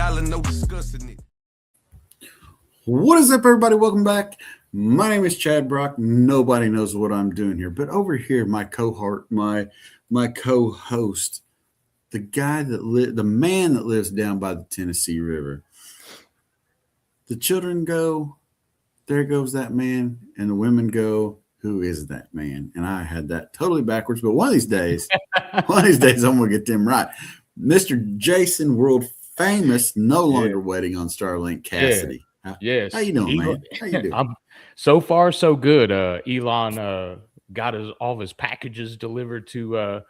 $1, no discussing it. What is up, everybody? Welcome back. My name is Chad Brock. Nobody knows what I'm doing here, but over here, my cohort, my co-host, the guy the man that lives down by the Tennessee River. The children go, there goes that man, and the women go, who is that man? And I had that totally backwards, but one of these days, I'm gonna get them right. Mr. Jason, world famous, no longer waiting on Starlink, Cassidy. Yes. How you doing, man? How you doing? I'm so far so good. Elon got all of his packages delivered to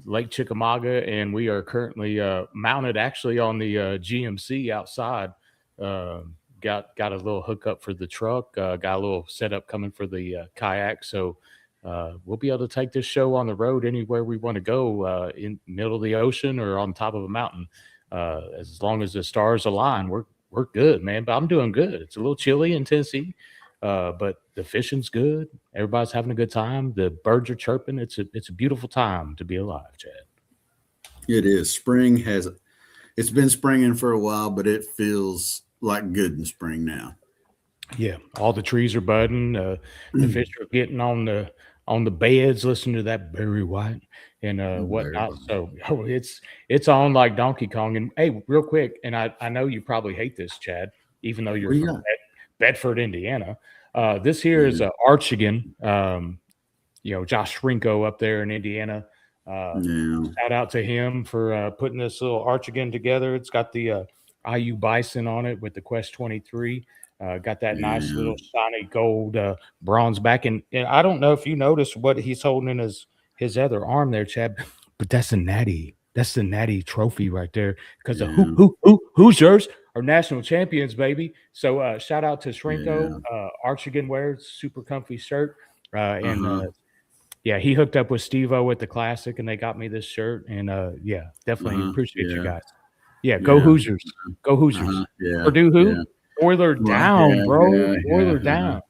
Lake Chickamauga, and we are currently mounted actually on the GMC outside. Got a little hookup for the truck. Got a little setup coming for the kayak. So we'll be able to take this show on the road anywhere we want to go, in the middle of the ocean or on top of a mountain. As long as the stars align, we're good, man. But I'm doing good. It's a little chilly in Tennessee, but the fishing's good. Everybody's having a good time. The birds are chirping. It's a beautiful time to be alive, Chad. It is. It's been springing for a while, but it feels like good in spring now. Yeah, all the trees are budding. The fish are getting on the beds, listening to that Barry White and whatnot. So it's on like Donkey Kong. And hey, real quick, and I know you probably hate this, Chad, even though you're from Bedford, Indiana. This here is Archigan. Josh Rinko up there in Indiana. Shout out to him for putting this little Archigan together. It's got the IU Bassin on it with the Quest 23. Got that nice little shiny gold bronze back. And I don't know if you noticed what he's holding in his other arm there, Chad, but that's the natty trophy right there. Because Hoosiers are national champions, baby. So shout out to Shrinko, Archigan wears super comfy shirt. He hooked up with Steve-O at the Classic, and they got me this shirt. And definitely appreciate you guys. Go Hoosiers. Go Hoosiers. Purdue who? Yeah. Boiler down, bro. Boiler down.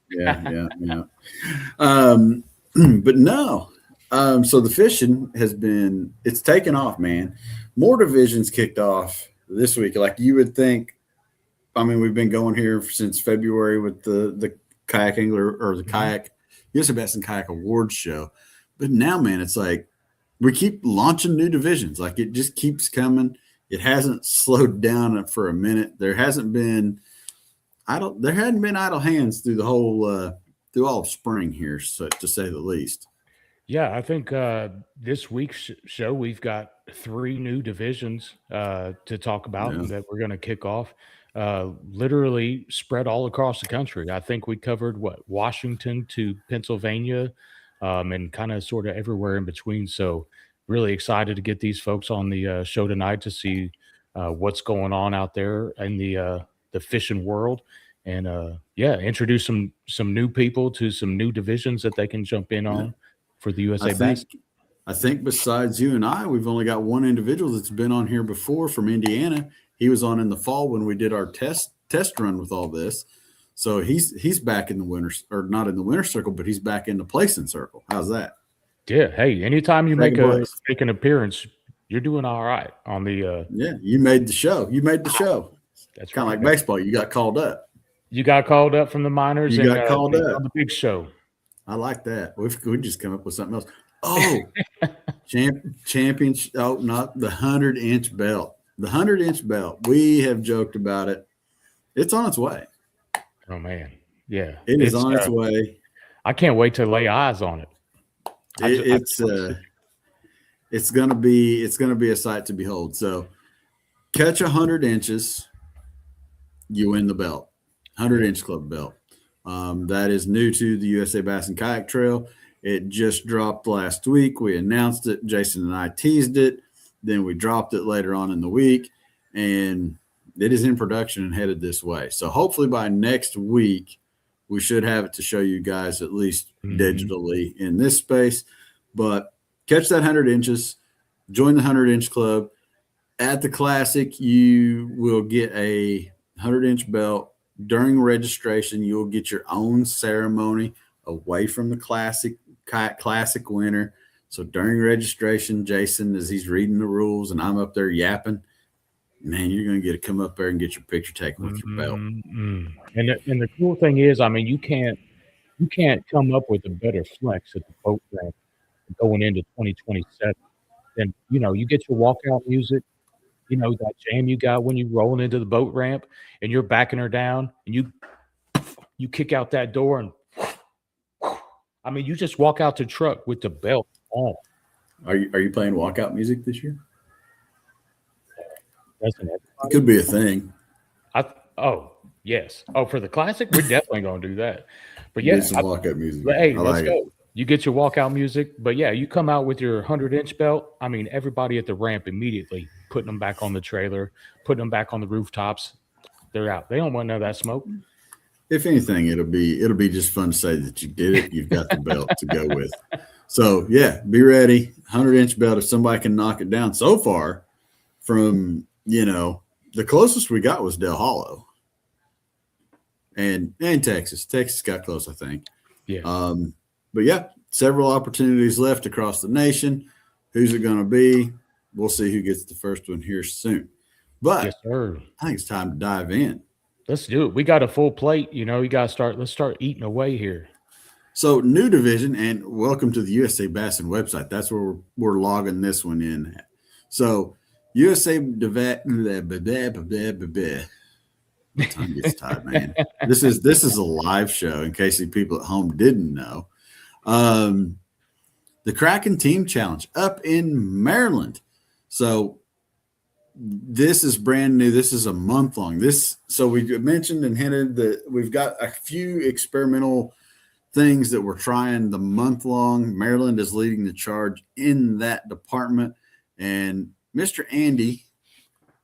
But no. So the fishing it's taken off, man. More divisions kicked off this week. Like you would think, I mean, we've been going here since February with the kayak angler or the kayak, Hoosier Bassin Kayak Awards show. But now, man, it's like we keep launching new divisions. Like it just keeps coming. It hasn't slowed down for a minute. There hadn't been idle hands through the whole through all of spring here, so to say the least. Yeah, I think this week's show we've got 3 new divisions to talk about that we're going to kick off. Literally spread all across the country. I think we covered Washington to Pennsylvania, and kind of sort of everywhere in between. So really excited to get these folks on the show tonight to see what's going on out there in the fishing world, and introduce some new people to some new divisions that they can jump in on for the USA Bassin. I think besides you and I, we've only got one individual that's been on here before from Indiana. He was on in the fall when we did our test run with all this. So he's back in the winter, or not in the winter circle, but he's back in the placing circle. How's that? Yeah. Hey, anytime you make an appearance, you're doing all right on the. You made the show. That's kind of like baseball. You got called up. You got called up from the minors. You got called up on the big show. I like that. We just come up with something else. Oh, champion. Oh, not the 100-inch belt. The 100-inch belt. We have joked about it. It's on its way. Oh man, yeah, it is on its way. I can't wait to lay eyes on it. It's gonna be a sight to behold. So catch 100 inches, you win the belt. 100-inch club belt. That is new to the USA Bassin Kayak Trail. It just dropped last week. We announced it. Jason and I teased it. Then we dropped it later on in the week, and it is in production and headed this way. So hopefully by next week, we should have it to show you guys at least digitally in this space. But catch that 100 inches, join the 100-inch club. At the Classic, you will get a 100-inch belt. During registration, you'll get your own ceremony away from the Classic winner. So during registration, Jason, as he's reading the rules and I'm up there yapping, man, you're going to get to come up there and get your picture taken with your belt. Mm. And the cool thing is, I mean, you can't come up with a better flex at the boat ramp going into 2027 than, you know, you get your walkout music, you know, that jam you got when you rolling into the boat ramp and you're backing her down and you kick out that door and I mean, you just walk out the truck with the belt on. Are you playing walkout music this year? Doesn't It could be a thing. Oh, yes. Oh, for the classic, we're definitely gonna do that. But Yeah, yeah, some walkout music. hey, I let's like go. it. You get your walkout music, but yeah, you come out with your 100-inch belt. I mean, everybody at the ramp immediately putting them back on the trailer, putting them back on the rooftops. They're out. They don't want none of that smoke. If anything, it'll be just fun to say that you did it. You've got the belt to go with. So yeah, be ready. 100-inch belt. If somebody can knock it down. So far, from the closest we got was Del Hollow, and Texas. Texas got close, I think. Yeah. But yeah, several opportunities left across the nation. Who's it going to be? We'll see who gets the first one here soon. But yes, sir. I think it's time to dive in. Let's do it. We got a full plate. You know, you got to start. Let's start eating away here. So new division, and welcome to the USA Bassin website. That's where we're logging this one in. So USA my tongue gets tied, man. This is a live show in case the people at home didn't know. The Kraken Team Challenge up in Maryland. So this is brand new. This is a month long. So we mentioned and hinted that we've got a few experimental things that we're trying the month long. Maryland is leading the charge in that department. And Mr. Andy,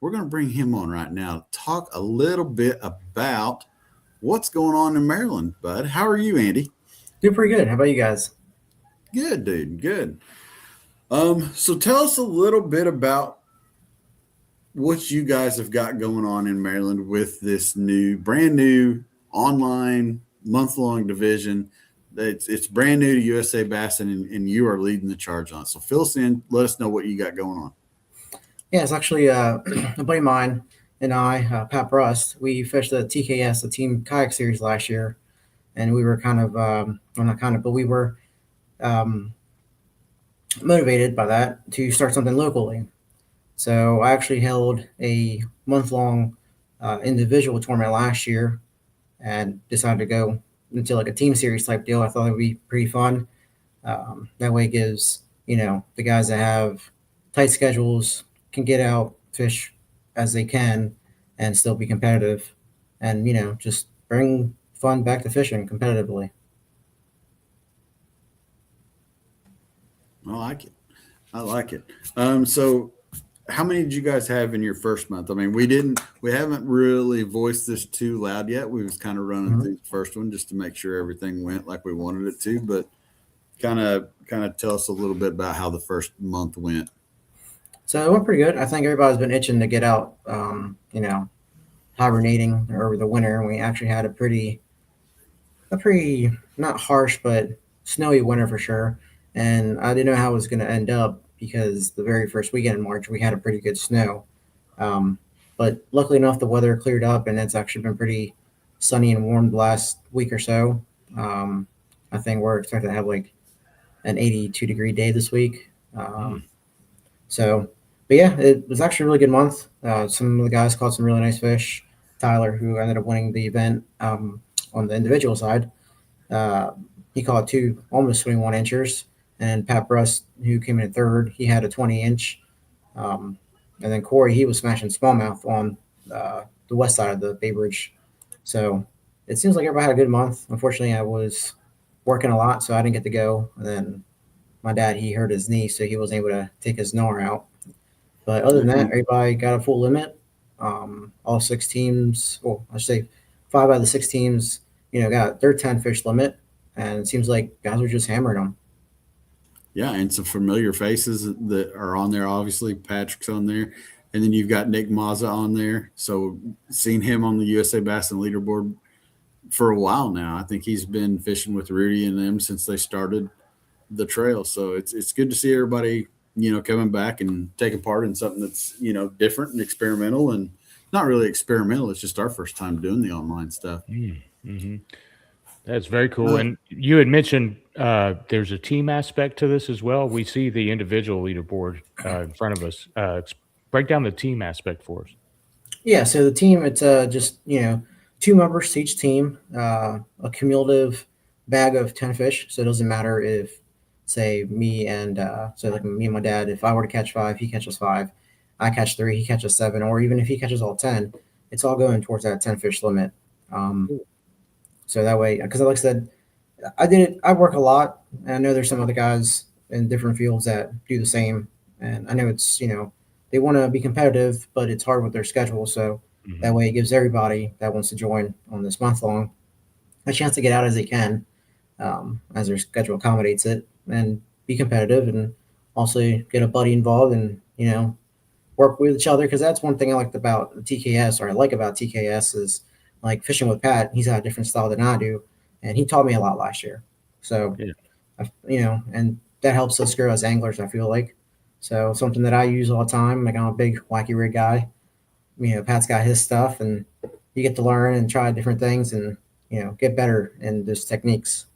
we're going to bring him on right now to talk a little bit about what's going on in Maryland, bud. How are you, Andy? Doing pretty good. How about you guys? Good, dude. Good. So tell us a little bit about what you guys have got going on in Maryland with this brand new online month-long division. It's brand new to USA Bassin, and you are leading the charge on it. So fill us in. Let us know what you got going on. Yeah, it's actually a buddy of mine and I, Pat Brust. We fished the TKS, the Team Kayak Series last year, and we were we were motivated by that to start something locally. So I actually held a month-long individual tournament last year and decided to go into like a team series type deal. I thought it would be pretty fun. That way it gives, the guys that have tight schedules can get out, fish as they can, and still be competitive and, just bring fun back to fishing competitively. I like it. So how many did you guys have in your first month? I mean, we haven't really voiced this too loud yet. We was kind of running through the first one just to make sure everything went like we wanted it to, but kind of tell us a little bit about how the first month went. So it went pretty good. I think everybody's been itching to get out, hibernating over the winter. And we actually had a pretty not harsh, but snowy winter for sure. And I didn't know how it was going to end up because the very first weekend in March, we had a pretty good snow. But luckily enough, the weather cleared up and it's actually been pretty sunny and warm the last week or so. I think we're expected to have like an 82-degree day this week. But yeah, it was actually a really good month. Some of the guys caught some really nice fish. Tyler, who ended up winning the event on the individual side, he caught two almost 21 inchers. And Pat Brust, who came in third, he had a 20-inch. And then Corey, he was smashing smallmouth on the west side of the Bay Bridge. So it seems like everybody had a good month. Unfortunately, I was working a lot, so I didn't get to go. And then my dad, he hurt his knee, so he wasn't able to take his gnar out. But other than that, everybody got a full limit. All 6 teams, I should say 5 out of the 6 teams, got their 10 fish limit. And it seems like guys were just hammering them. Yeah, and some familiar faces that are on there. Obviously, Patrick's on there. And then you've got Nick Mazza on there. So seen him on the USA Bassin leaderboard for a while now. I think he's been fishing with Rudy and them since they started the trail. So it's good to see everybody coming back and taking part in something that's, different and experimental, and not really experimental. It's just our first time doing the online stuff. Mm-hmm. That's very cool. And you had mentioned there's a team aspect to this as well. We see the individual leaderboard in front of us. Break down the team aspect for us. Yeah, so the team, it's just, 2 members to each team, a cumulative bag of 10 fish. So it doesn't matter if, say, me and, me and my dad, if I were to catch 5, he catches 5, I catch 3, he catches 7, or even if he catches all 10, it's all going towards that 10 fish limit. So that way, because like I said, I work a lot, and I know there's some other guys in different fields that do the same. And I know it's, they want to be competitive, but it's hard with their schedule. So that way it gives everybody that wants to join on this month long a chance to get out as they can, as their schedule accommodates it, and be competitive, and also get a buddy involved, and, work with each other. Because that's one thing I liked about TKS, or I like about TKS, is like fishing with Pat. He's got a different style than I do, and he taught me a lot last year. So, and that helps us grow as anglers, I feel like. So something that I use all the time. Like, I'm a big wacky rig guy. Pat's got his stuff, and you get to learn and try different things, and get better in those techniques.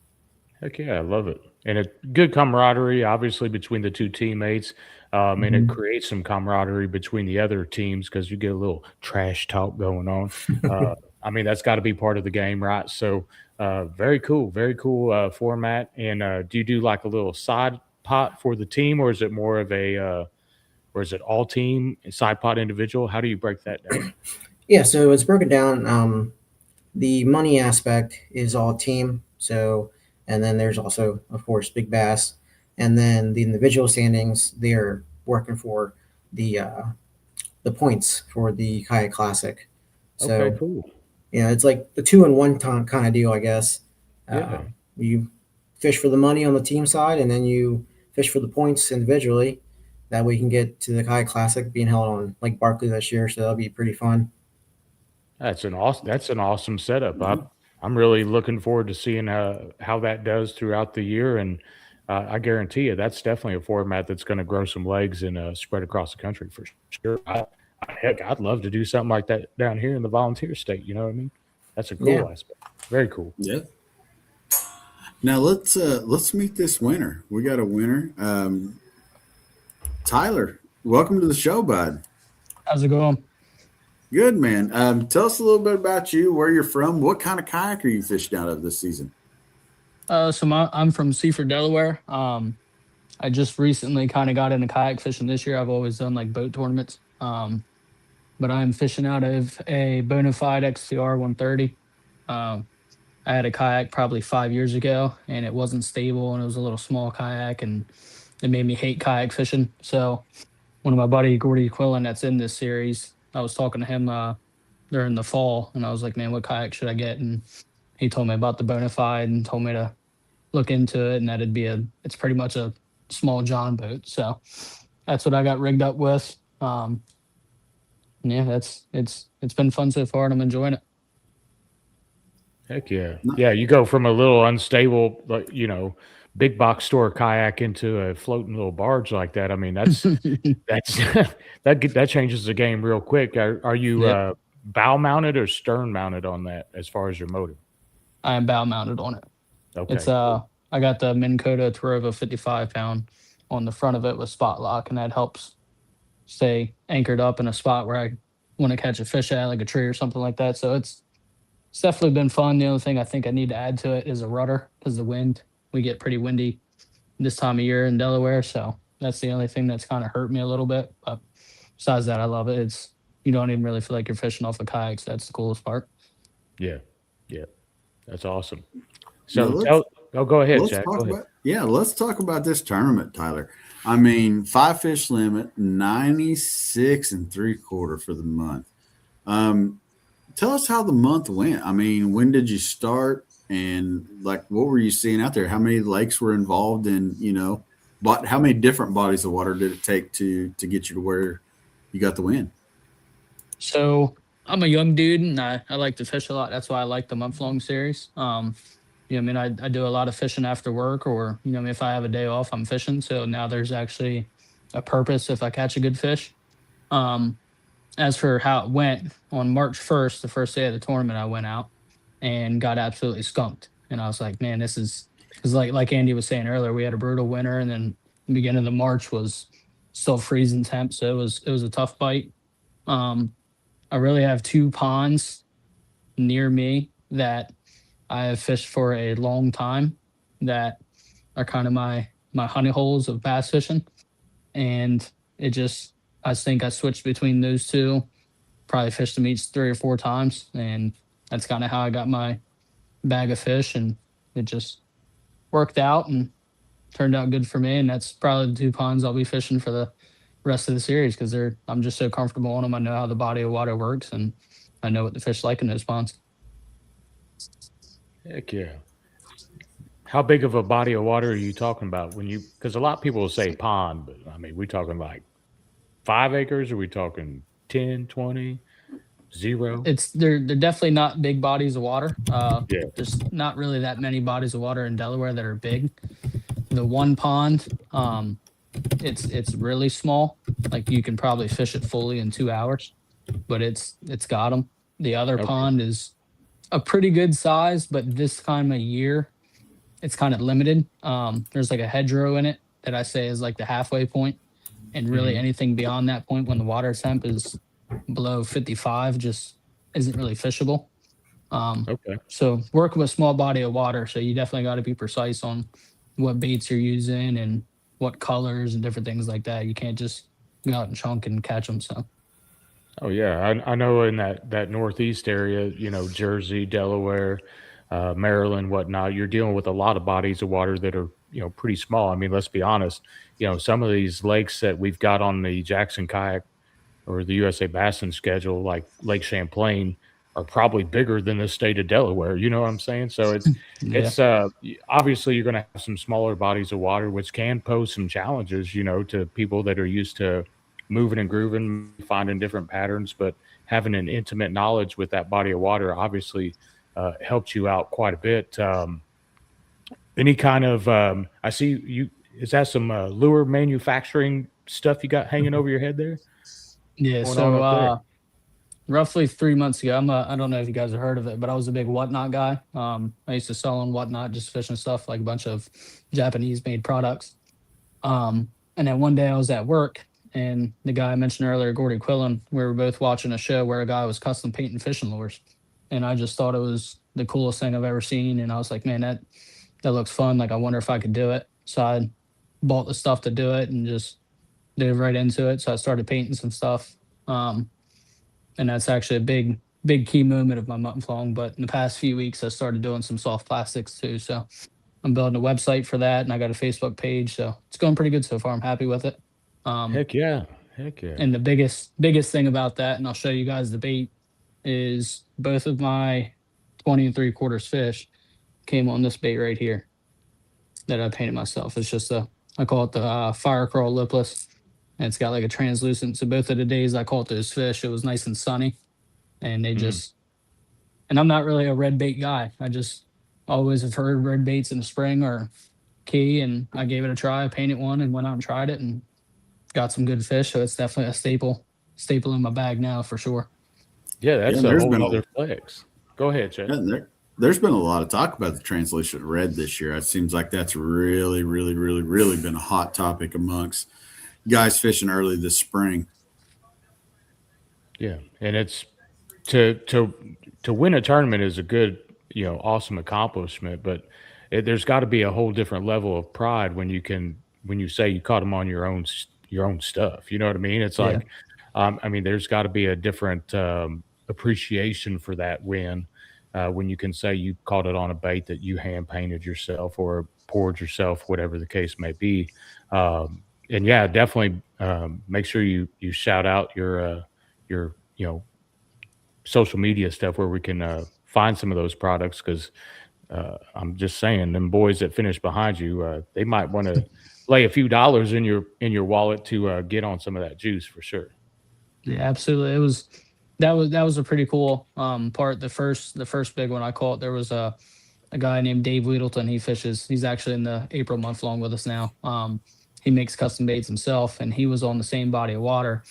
Heck yeah, I love it. And a good camaraderie, obviously, between the 2 teammates. And it creates some camaraderie between the other teams, because you get a little trash talk going on. That's got to be part of the game, right? So very cool format. And do you do like a little side pot for the team, or is it more of or is it all team, side pot, individual? How do you break that down? Yeah, so it's broken down. The money aspect is all team. So, and then there's also, of course, Big Bass, and then the individual standings. They're working for the points for the Kayak Classic. So, okay, cool. It's like the 2-in-1 kind of deal, I guess. Yeah. You fish for the money on the team side, and then you fish for the points individually. That way you can get to the Kayak Classic being held on Lake Barkley this year. So that'll be pretty fun. That's an awesome setup. I'm really looking forward to seeing how that does throughout the year, and I guarantee you that's definitely a format that's going to grow some legs and spread across the country for sure. Heck, I'd love to do something like that down here in the volunteer state. You know what I mean? That's a cool aspect. Very cool. Yeah. Now let's meet this winner. We got a winner. Tyler, welcome to the show, bud. How's it going? Good, man. Tell us a little bit about you, where you're from, what kind of kayak are you fishing out of this season? I'm from Seaford, Delaware. I just recently kind of got into kayak fishing this year. I've always done like boat tournaments, but I'm fishing out of a bona fide XCR 130. I had a kayak probably 5 years ago, and it wasn't stable, and it was a little small kayak, and it made me hate kayak fishing. So one of my buddy, Gordy Quillen, that's in this series, I was talking to him during the fall, and I was like, man, what kayak should I get? And he told me about the bona fide and told me to look into it, and that it's pretty much a small John boat. So that's what I got rigged up with. Yeah, it's been fun so far, and I'm enjoying it. Heck yeah. Yeah, you go from a little unstable, big box store kayak into a floating little barge like that. I mean, that's that changes the game real quick. Are you bow mounted or stern mounted on that as far as your motor? I am bow mounted on it. Okay. It's I got the Minn Kota Tarova 55-pound on the front of it with spot lock, and that helps stay anchored up in a spot where I want to catch a fish at, like a tree or something like that. So it's definitely been fun. The only thing I think I need to add to it is a rudder, because the wind, we get pretty windy this time of year in Delaware. So that's the only thing that's kind of hurt me a little bit. But besides that, I love it. You don't even really feel like you're fishing off a kayak. So that's the coolest part. Yeah. Yeah. That's awesome. So go ahead, Jack. Let's talk about this tournament, Tyler. I mean, 5 fish limit, 96 3/4 for the month. Tell us how the month went. I mean, when did you start, and like, what were you seeing out there? How many lakes were involved in, but how many different bodies of water did it take to get you to where you got the win? So I'm a young dude, and I like to fish a lot. That's why I like the month-long series. I do a lot of fishing after work, or, if I have a day off, I'm fishing. So now there's actually a purpose if I catch a good fish. As for how it went, on March 1st, the first day of the tournament, I went out and got absolutely skunked. And I was like, man, this is because like Andy was saying earlier, we had a brutal winter, and then the beginning of the March was still freezing temp, so it was a tough bite. I really have 2 ponds near me that I have fished for a long time that are kind of my honey holes of bass fishing. And it just, I think I switched between those two, probably fished them each 3 or 4 times. And that's kind of how I got my bag of fish. And it just worked out and turned out good for me. And that's probably the 2 ponds I'll be fishing for the rest of the series because I'm just so comfortable on them. I know how the body of water works and I know what the fish like in those ponds. Heck yeah. How big of a body of water are you talking about because a lot of people will say pond, but I mean, we talking like 5 acres? Or are we talking 10, 20, 0? They're definitely not big bodies of water. Yeah. There's not really that many bodies of water in Delaware that are big. The one pond, it's really small. Like you can probably fish it fully in 2 hours, but it's got them. The other pond is a pretty good size, but this time of year, it's kind of limited. There's like a hedgerow in it that I say is like the halfway point, and really anything beyond that point when the water temp is below 55 just isn't really fishable. So working with small body of water, so you definitely got to be precise on what baits you're using and what colors and different things like that. You can't just go out and chunk and catch them. So. Oh yeah, I know in that Northeast area, Jersey, Delaware, Maryland, whatnot, you're dealing with a lot of bodies of water that are pretty small. I mean, let's be honest. Some of these lakes that we've got on the Jackson Kayak or the USA Bassin schedule, like Lake Champlain, are probably bigger than the state of Delaware. You know what I'm saying? So it's obviously you're going to have some smaller bodies of water, which can pose some challenges, to people that are used to moving and grooving, finding different patterns, but having an intimate knowledge with that body of water obviously helps you out quite a bit. Any kind of, I see you, is that some lure manufacturing stuff you got hanging over your head there? Yeah. So roughly 3 months ago, I don't know if you guys have heard of it, but I was a big Whatnot guy. I used to sell on Whatnot, just fishing stuff, like a bunch of Japanese made products. And then one day I was at work, and the guy I mentioned earlier, Gordy Quillen, we were both watching a show where a guy was custom painting fishing lures. And I just thought it was the coolest thing I've ever seen. And I was like, man, that looks fun. Like, I wonder if I could do it. So I bought the stuff to do it and just dove right into it. So I started painting some stuff. And that's actually a big key moment of my month long. But in the past few weeks, I started doing some soft plastics too. So I'm building a website for that, and I got a Facebook page. So it's going pretty good so far. I'm happy with it. Heck yeah. And the biggest thing about that, and I'll show you guys the bait, is both of my 20 3/4 fish came on this bait right here that I painted myself. It's just I call it the fire crawl lipless, and it's got like a translucent. So both of the days I caught those fish, it was nice and sunny, and they just, and I'm not really a red bait guy. I just always have heard red baits in the spring or key, and I gave it a try. I painted one and went out and tried it and got some good fish. So it's definitely a staple in my bag now for sure. Yeah, that's a whole other flex. Go ahead, Chad. There's been a lot of talk about the translucent red this year. It seems like that's really, really, really, really been a hot topic amongst guys fishing early this spring. Yeah, and it's to win a tournament is a good, awesome accomplishment, but there's got to be a whole different level of pride when you say you caught them on your own stuff. You know what I mean? It's like, I mean, there's got to be a different appreciation for that win when you can say you caught it on a bait that you hand painted yourself or poured yourself, whatever the case may be. And yeah, definitely make sure you shout out your social media stuff where we can find some of those products, because I'm just saying, them boys that finish behind you, they might want to lay a few dollars in your wallet to get on some of that juice for sure. Yeah, absolutely. That was a pretty cool part. The first big one I caught, there was a guy named Dave Weedleton. He fishes. He's actually in the April month long with us now. he makes custom baits himself, and he was on the same body of water.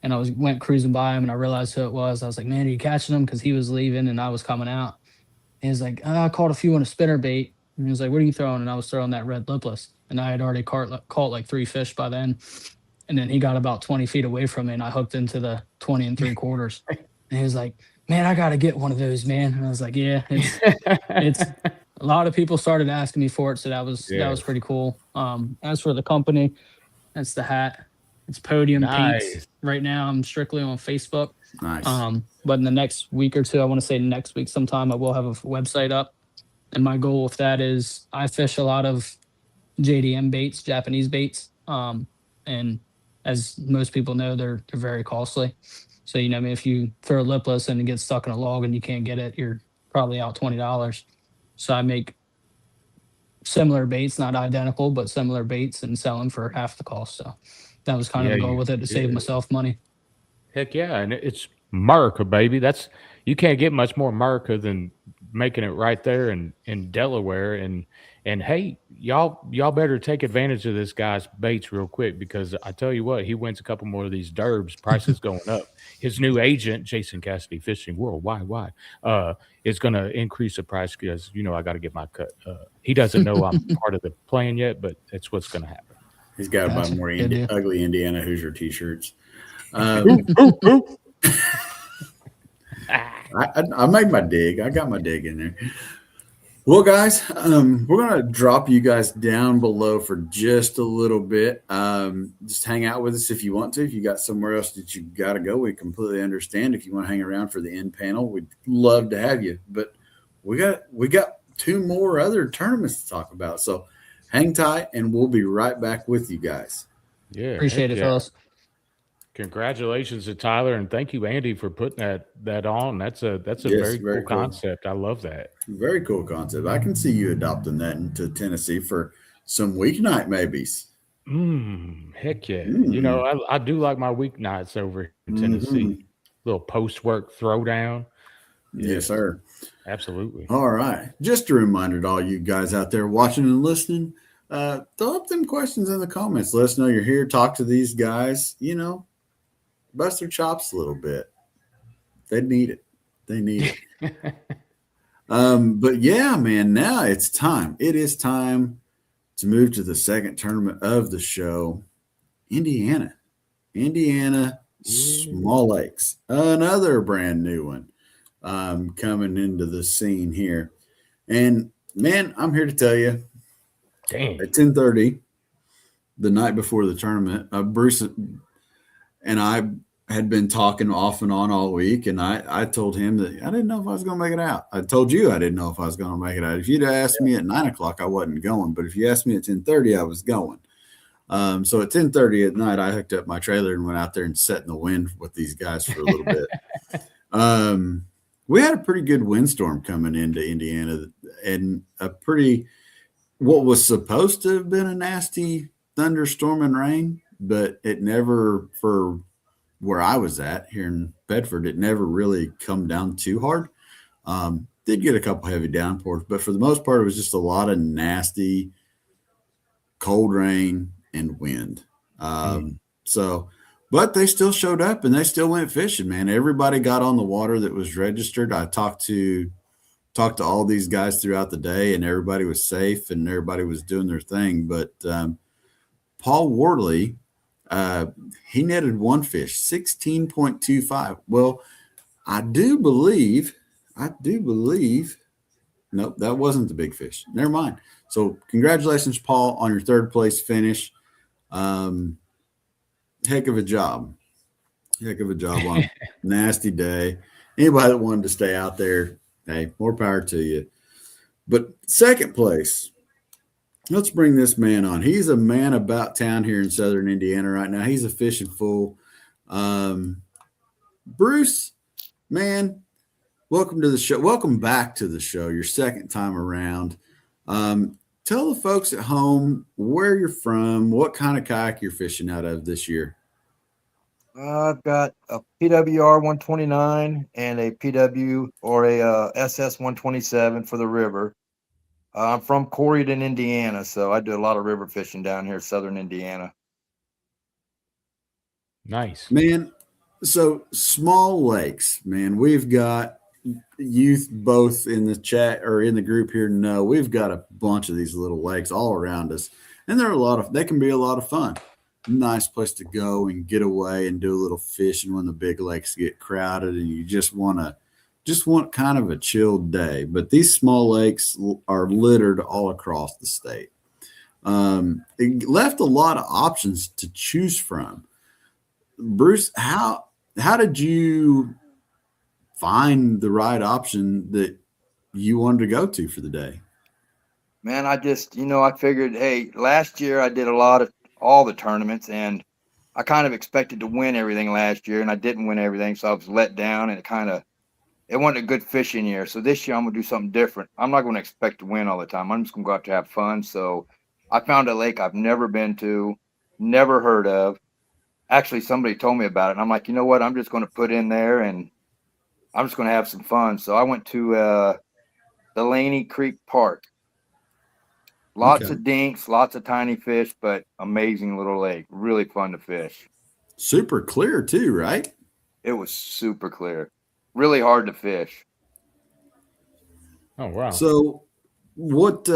And I went cruising by him, and I realized who it was. I was like, "Man, are you catching him?" Because he was leaving and I was coming out. And he's like, "I caught a few on a spinner bait." And he was like, "What are you throwing?" And I was throwing that red lipless. And I had already caught like 3 fish by then. And then he got about 20 feet away from me, and I hooked into the 20 3/4. And he was like, "Man, I got to get one of those, man." And I was like, "Yeah, it's a lot of people started asking me for it. So that was pretty cool. As for the company, that's the hat. It's Podium Paints. Nice. Right now, I'm strictly on Facebook. Nice. But in the next week or two, I want to say next week sometime, I will have a website up. And my goal with that is I fish a lot of JDM baits, Japanese baits. And as most people know, they're very costly. So, I mean, if you throw a lipless and it gets stuck in a log and you can't get it, you're probably out $20. So I make similar baits, not identical, but similar baits, and sell them for half the cost. So that was kind of the goal with it, to save myself money. Heck yeah, and it's America, baby. You can't get much more America than making it right there in Delaware. And hey, y'all better take advantage of this guy's baits real quick, because I tell you what, he wins a couple more of these derbs, prices going up. His new agent, Jason Cassidy Fishing Worldwide, is going to increase the price because I got to get my cut. He doesn't know I'm part of the plan yet, but that's what's going to happen. He's got to buy more ugly Indiana Hoosier t-shirts. I made my dig. I got my dig in there. Well, guys, we're going to drop you guys down below for just a little bit. Just hang out with us if you want to. If you got somewhere else that you got to go, we completely understand. If you want to hang around for the end panel, we'd love to have you. But we got 2 more other tournaments to talk about. So hang tight, and we'll be right back with you guys. Yeah, appreciate it, fellas. Congratulations to Tyler, and thank you, Andy, for putting that on. That's a very cool concept. I love that. Very cool concept. I can see you adopting that into Tennessee for some weeknight maybes. Heck yeah. I do like my weeknights over in Tennessee. Little post-work throwdown. Yeah. Yes, sir. Absolutely. All right. Just a reminder to all you guys out there watching and listening, throw up them questions in the comments. Let us know you're here. Talk to these guys, bust their chops a little bit. They need it. But yeah, man, now it's time. It is time to move to the second tournament of the show. Indiana Small Lakes, another brand new one coming into the scene here. And man, I'm here to tell you, at 10:30 the night before the tournament, Bruce and I had been talking off and on all week, and I told him that I didn't know if I was going to make it out. I told you I didn't know if I was going to make it out. If you'd asked me at 9 o'clock, I wasn't going. But if you asked me at 10:30, I was going. So at 10:30 at night, I hooked up my trailer and went out there and sat in the wind with these guys for a little bit. We had a pretty good windstorm coming into Indiana, and what was supposed to have been a nasty thunderstorm and rain, but it never, for where I was at here in Bedford, it never really come down too hard. Did get a couple heavy downpours, but for the most part, it was just a lot of nasty cold rain and wind. But they still showed up and they still went fishing, man. Everybody got on the water that was registered. I talked to all these guys throughout the day, and everybody was safe and everybody was doing their thing. But Paul Wardley, he netted one fish, 16.25. Well, I do believe, nope, that wasn't the big fish. Never mind. So congratulations, Paul, on your 3rd place finish. Heck of a job on a nasty day. Anybody that wanted to stay out there, hey, more power to you. But 2nd place, let's bring this man on. He's a man about town here in Southern Indiana right now. He's a fishing fool. Bruce, man, welcome to the show. Welcome back to the show, your 2nd time around. Tell the folks at home where you're from, what kind of kayak you're fishing out of this year. I've got a PWR 129 and a PW or a SS 127 for the river. I'm from Corydon, Indiana, so I do a lot of river fishing down here, southern Indiana. Nice. Man, so small lakes, man. We've got youth both in the chat or in the group here. No, we've got a bunch of these little lakes all around us, and they can be a lot of fun. Nice place to go and get away and do a little fishing when the big lakes get crowded and you just want kind of a chilled day. But these small lakes are littered all across the state. It left a lot of options to choose from. Bruce, how did you find the right option that you wanted to go to for the day? Man, I just, I figured, hey, last year I did all the tournaments, and I kind of expected to win everything last year, and I didn't win everything, so I was let down, and it wasn't a good fishing year. So this year I'm gonna do something different. I'm not gonna expect to win all the time. I'm just gonna go out to have fun. So I found a lake I've never been to, never heard of. Actually, somebody told me about it, and I'm like, you know what? I'm just gonna put in there, and I'm just gonna have some fun. So I went to Delaney Creek Park. Lots of dinks, lots of tiny fish, but amazing little lake. Really fun to fish. Super clear too, right? It was super clear. Really hard to fish. Oh, wow. So what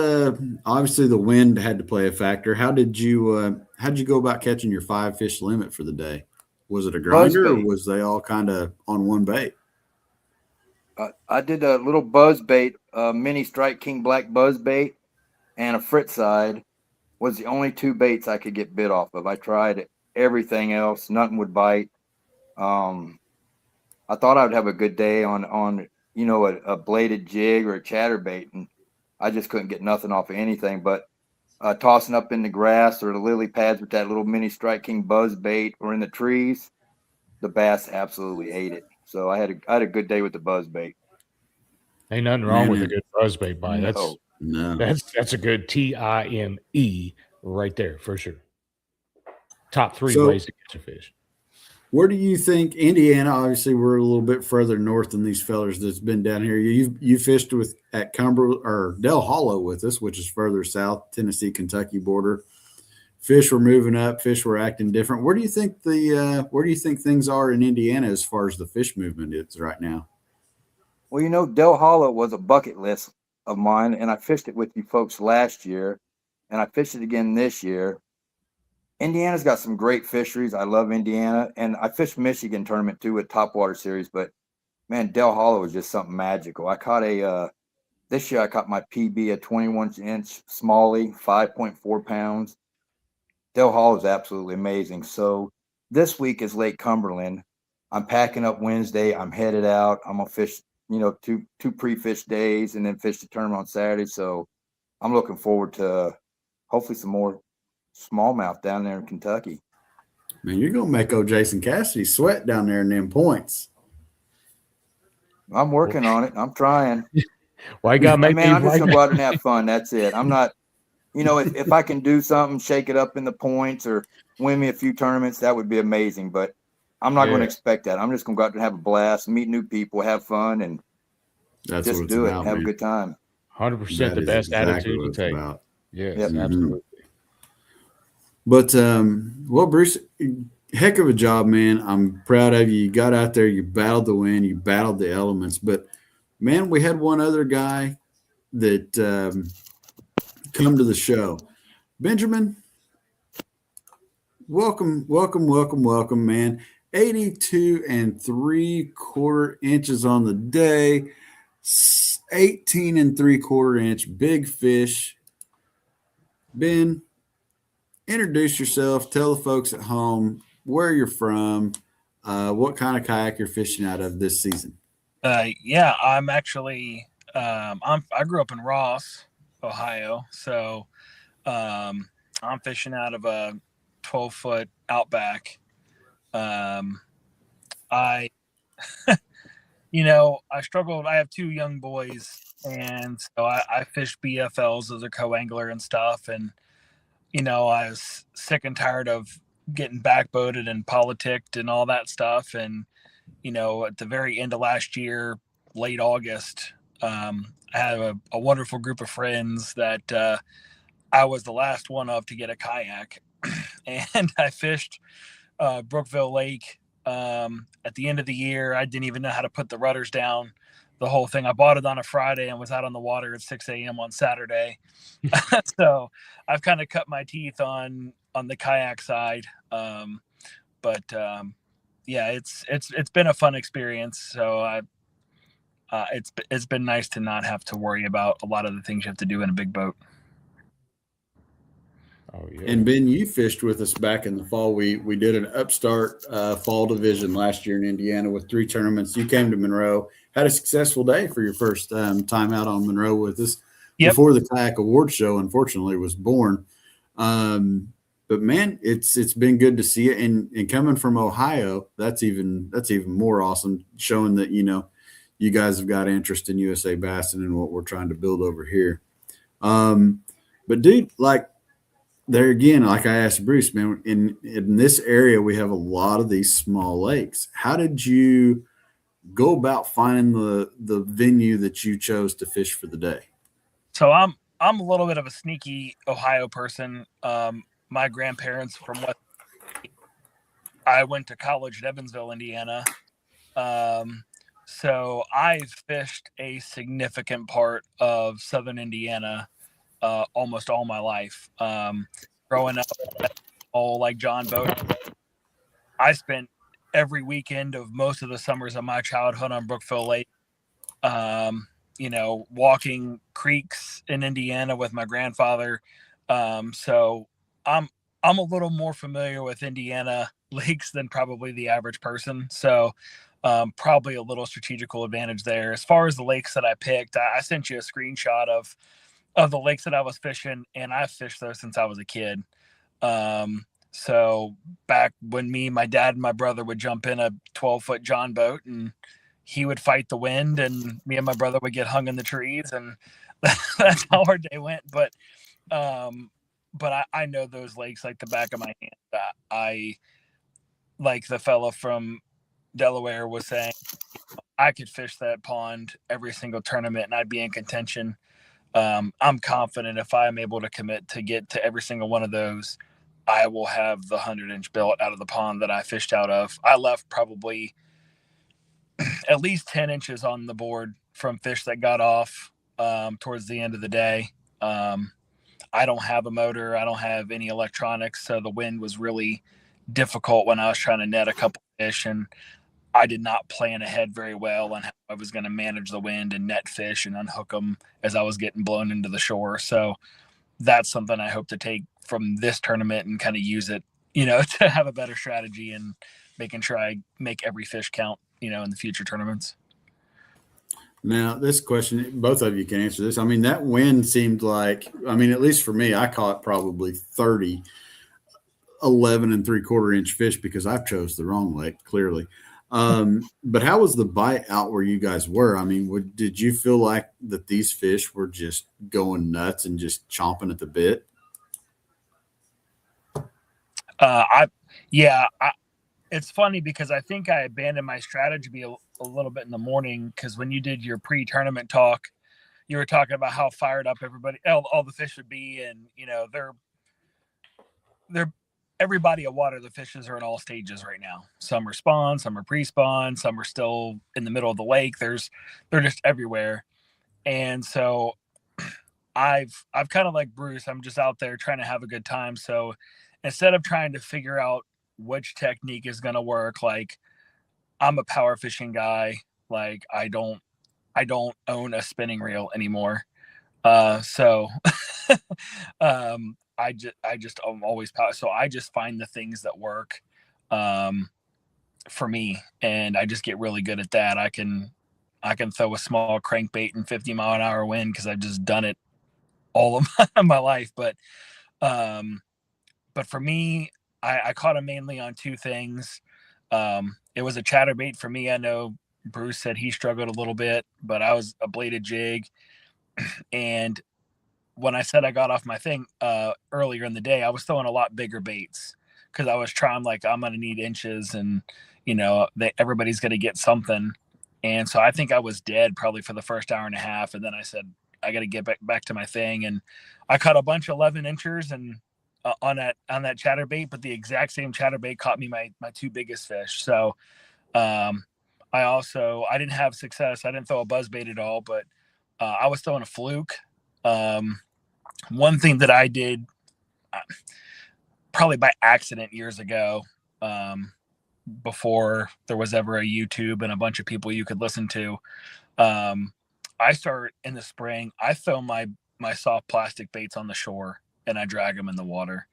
obviously the wind had to play a factor. How did you go about catching your 5 fish limit for the day? Was it a grinder or was they all kind of on one bait? I did a little buzz bait, mini Strike King black buzz bait, and a frit side was the only 2 baits I could get bit off of. I tried everything else. Nothing would bite. I thought I would have a good day on a bladed jig or a chatterbait, and I just couldn't get nothing off of anything. But tossing up in the grass or the lily pads with that little mini Strike King buzz bait or in the trees, the bass absolutely ate it. So I had a good day with the buzz bait. Ain't nothing wrong with a good buzzbait bite. No. That's a good TIME right there for sure. Top 3 ways to catch a fish. Where do you think Indiana? Obviously, we're a little bit further north than these fellers that's been down here. You fished at Cumberland or Del Hollow with us, which is further south, Tennessee, Kentucky border. Fish were moving up. Fish were acting different. Where do you think things are in Indiana as far as the fish movement is right now? Well, Del Hollow was a bucket list of mine, and I fished it with you folks last year, and I fished it again this year. Indiana's got some great fisheries. I love Indiana, and I fished Michigan tournament too with Topwater Series, but man, Del Hollow was just something magical. This year I caught my PB, a 21-inch smallie, 5.4 pounds. Del Hollow is absolutely amazing. So this week is Lake Cumberland. I'm packing up Wednesday. I'm headed out. I'm gonna fish, two pre-fish days and then fish the tournament on Saturday. So I'm looking forward to hopefully some more smallmouth down there in Kentucky. Man, you're gonna make old Jason Cassidy sweat down there in them points. I'm working on it. I'm trying. Why you gotta make man, I'm just gonna go out and have fun. That's it. I'm not, if I can do something, shake it up in the points or win me a few tournaments, that would be amazing. But I'm not going to expect that. I'm just going to go out and have a blast, meet new people, have fun, and just do it, have a good time. 100% the best attitude to take. Yes, absolutely. But, Bruce, heck of a job, man. I'm proud of you. You got out there, you battled the wind, you battled the elements. But, man, we had one other guy that come to the show. Benjamin, welcome, man. 82 3/4 inches on the day, 18 3/4 inch, big fish. Ben, introduce yourself. Tell the folks at home where you're from, what kind of kayak you're fishing out of this season. I'm actually I grew up in Ross, Ohio, so I'm fishing out of a 12-foot Outback. I struggled. I have 2 young boys, and so I fish BFLs as a co-angler and stuff. And, I was sick and tired of getting backboated and politicked and all that stuff. And, at the very end of last year, late August, I had a wonderful group of friends that I was the last one of to get a kayak, and I fished Brookville Lake at the end of the year. I didn't even know how to put the rudders down. The whole thing. I bought it on a Friday and was out on the water at 6 a.m. on Saturday. So I've kind of cut my teeth on the kayak side. But yeah, it's been a fun experience. So it's been nice to not have to worry about a lot of the things you have to do in a big boat. Oh yeah. And Ben, you fished with us back in the fall. We did an upstart fall division last year in Indiana with 3 tournaments. You came to Monroe, had a successful day for your first time out on Monroe with us. Yep. Before the kayak award show, unfortunately, was born. But man, it's been good to see it. And coming from Ohio, that's even more awesome, showing that you guys have got interest in USA Bassin and what we're trying to build over here. But dude, like, there again, like I asked Bruce, man, in this area, we have a lot of these small lakes. How did you go about finding the venue that you chose to fish for the day? So I'm a little bit of a sneaky Ohio person. My grandparents from West. I went to college at Evansville, Indiana. So I've fished a significant part of Southern Indiana almost all my life. Growing up, all like John Boat, I spent every weekend of most of the summers of my childhood on Brookville Lake. Walking creeks in Indiana with my grandfather. So I'm a little more familiar with Indiana lakes than probably the average person. So probably a little strategical advantage there. As far as the lakes that I picked, I sent you a screenshot of the lakes that I was fishing, and I've fished those since I was a kid. So back when my dad and my brother would jump in a 12-foot John boat, and he would fight the wind, and me and my brother would get hung in the trees, and that's how our day went. But I know those lakes like the back of my hand. I like the fella from Delaware was saying, I could fish that pond every single tournament and I'd be in contention. I'm confident if I'm able to commit to get to every single one of those, I will have the 100-inch billet out of the pond that I fished out of. I left probably at least 10 inches on the board from fish that got off towards the end of the day. I don't have a motor. I don't have any electronics. So the wind was really difficult when I was trying to net a couple fish, and I did not plan ahead very well on how I was going to manage the wind and net fish and unhook them as I was getting blown into the shore. So that's something I hope to take from this tournament and kind of use it, to have a better strategy and making sure I make every fish count, in the future tournaments. Now, this question, both of you can answer this. I mean, that wind seemed like, at least for me, I caught probably 30 11 3/4 inch fish because I chose the wrong lake, clearly. But how was the bite out where you guys were? Did you feel like that these fish were just going nuts and just chomping at the bit? It's funny because I think I abandoned my strategy a little bit in the morning, because when you did your pre-tournament talk, you were talking about how fired up all the fish would be, and they're every body of water, the fishes are in all stages right now. Some are spawn, some are pre-spawn, some are still in the middle of the lake. They're just everywhere. And so I've kind of like Bruce, I'm just out there trying to have a good time. So instead of trying to figure out which technique is going to work, like, I'm a power fishing guy. Like, I don't own a spinning reel anymore. So I'm always power. So I just find the things that work for me, and I just get really good at that. I can throw a small crankbait in 50-mile-an-hour wind because I've just done it all of my life. But for me, I caught them mainly on 2 things. It was a chatterbait for me. I know Bruce said he struggled a little bit, but I was a bladed jig. And when I said I got off my thing earlier in the day, I was throwing a lot bigger baits because I was trying, like, I'm going to need inches, and everybody's going to get something. And so I think I was dead probably for the first hour and a half. And then I said, I got to get back to my thing. And I caught a bunch of 11 inchers and on that chatterbait, but the exact same chatterbait caught me my two biggest fish. So I didn't have success. I didn't throw a buzzbait at all, but I was throwing a fluke. One thing that I did probably by accident years ago, before there was ever a YouTube and a bunch of people you could listen to, I start in the spring. I throw my soft plastic baits on the shore and I drag them in the water.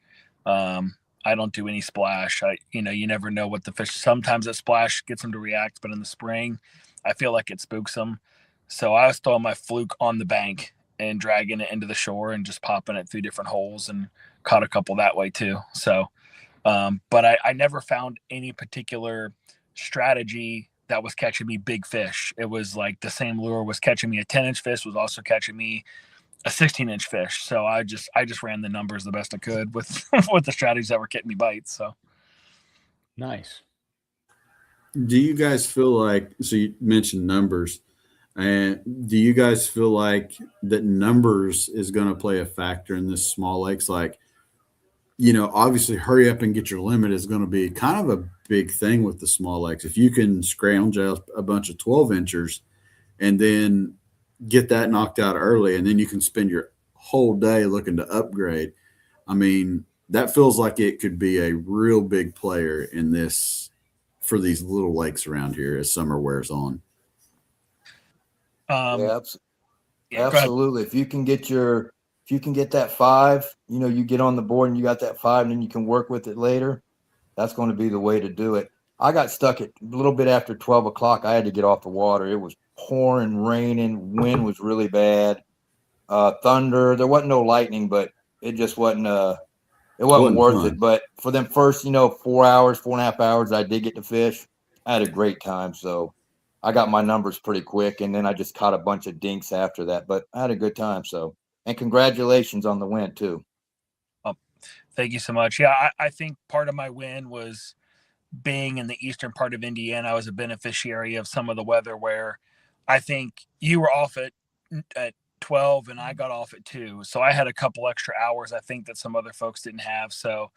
I don't do any splash. You never know what the fish. Sometimes a splash gets them to react, but in the spring, I feel like it spooks them. So I was throwing my fluke on the bank and dragging it into the shore and just popping it through different holes, and caught a couple that way too. So, but I never found any particular strategy that was catching me big fish. It was like the same lure was catching me a 10-inch fish, was also catching me a 16-inch fish. So I just ran the numbers the best I could with with the strategies that were getting me bites. So nice. Do you guys feel like, so you mentioned numbers, and do you guys feel like that numbers is going to play a factor in this small lakes? Like, obviously hurry up and get your limit is going to be kind of a big thing with the small lakes. If you can scrounge out a bunch of 12 inchers and then get that knocked out early, and then you can spend your whole day looking to upgrade. I mean, that feels like it could be a real big player in this for these little lakes around here as summer wears on. Absolutely. If you can get that 5, you get on the board and you got that 5, and then you can work with it later. That's going to be the way to do it. I got stuck at a little bit after 12 o'clock. I had to get off the water. It was pouring, raining, wind was really bad. Thunder. There wasn't no lightning, but it just wasn't worth fun. it. But for them first, 4.5 hours, I did get to fish. I had a great time. So I got my numbers pretty quick, and then I just caught a bunch of dinks after that. But I had a good time. So, and congratulations on the win too. Thank you so much. Yeah, I think part of my win was being in the eastern part of Indiana. I was a beneficiary of some of the weather where I think you were off at 12 and I got off at 2. So I had a couple extra hours, I think, that some other folks didn't have. So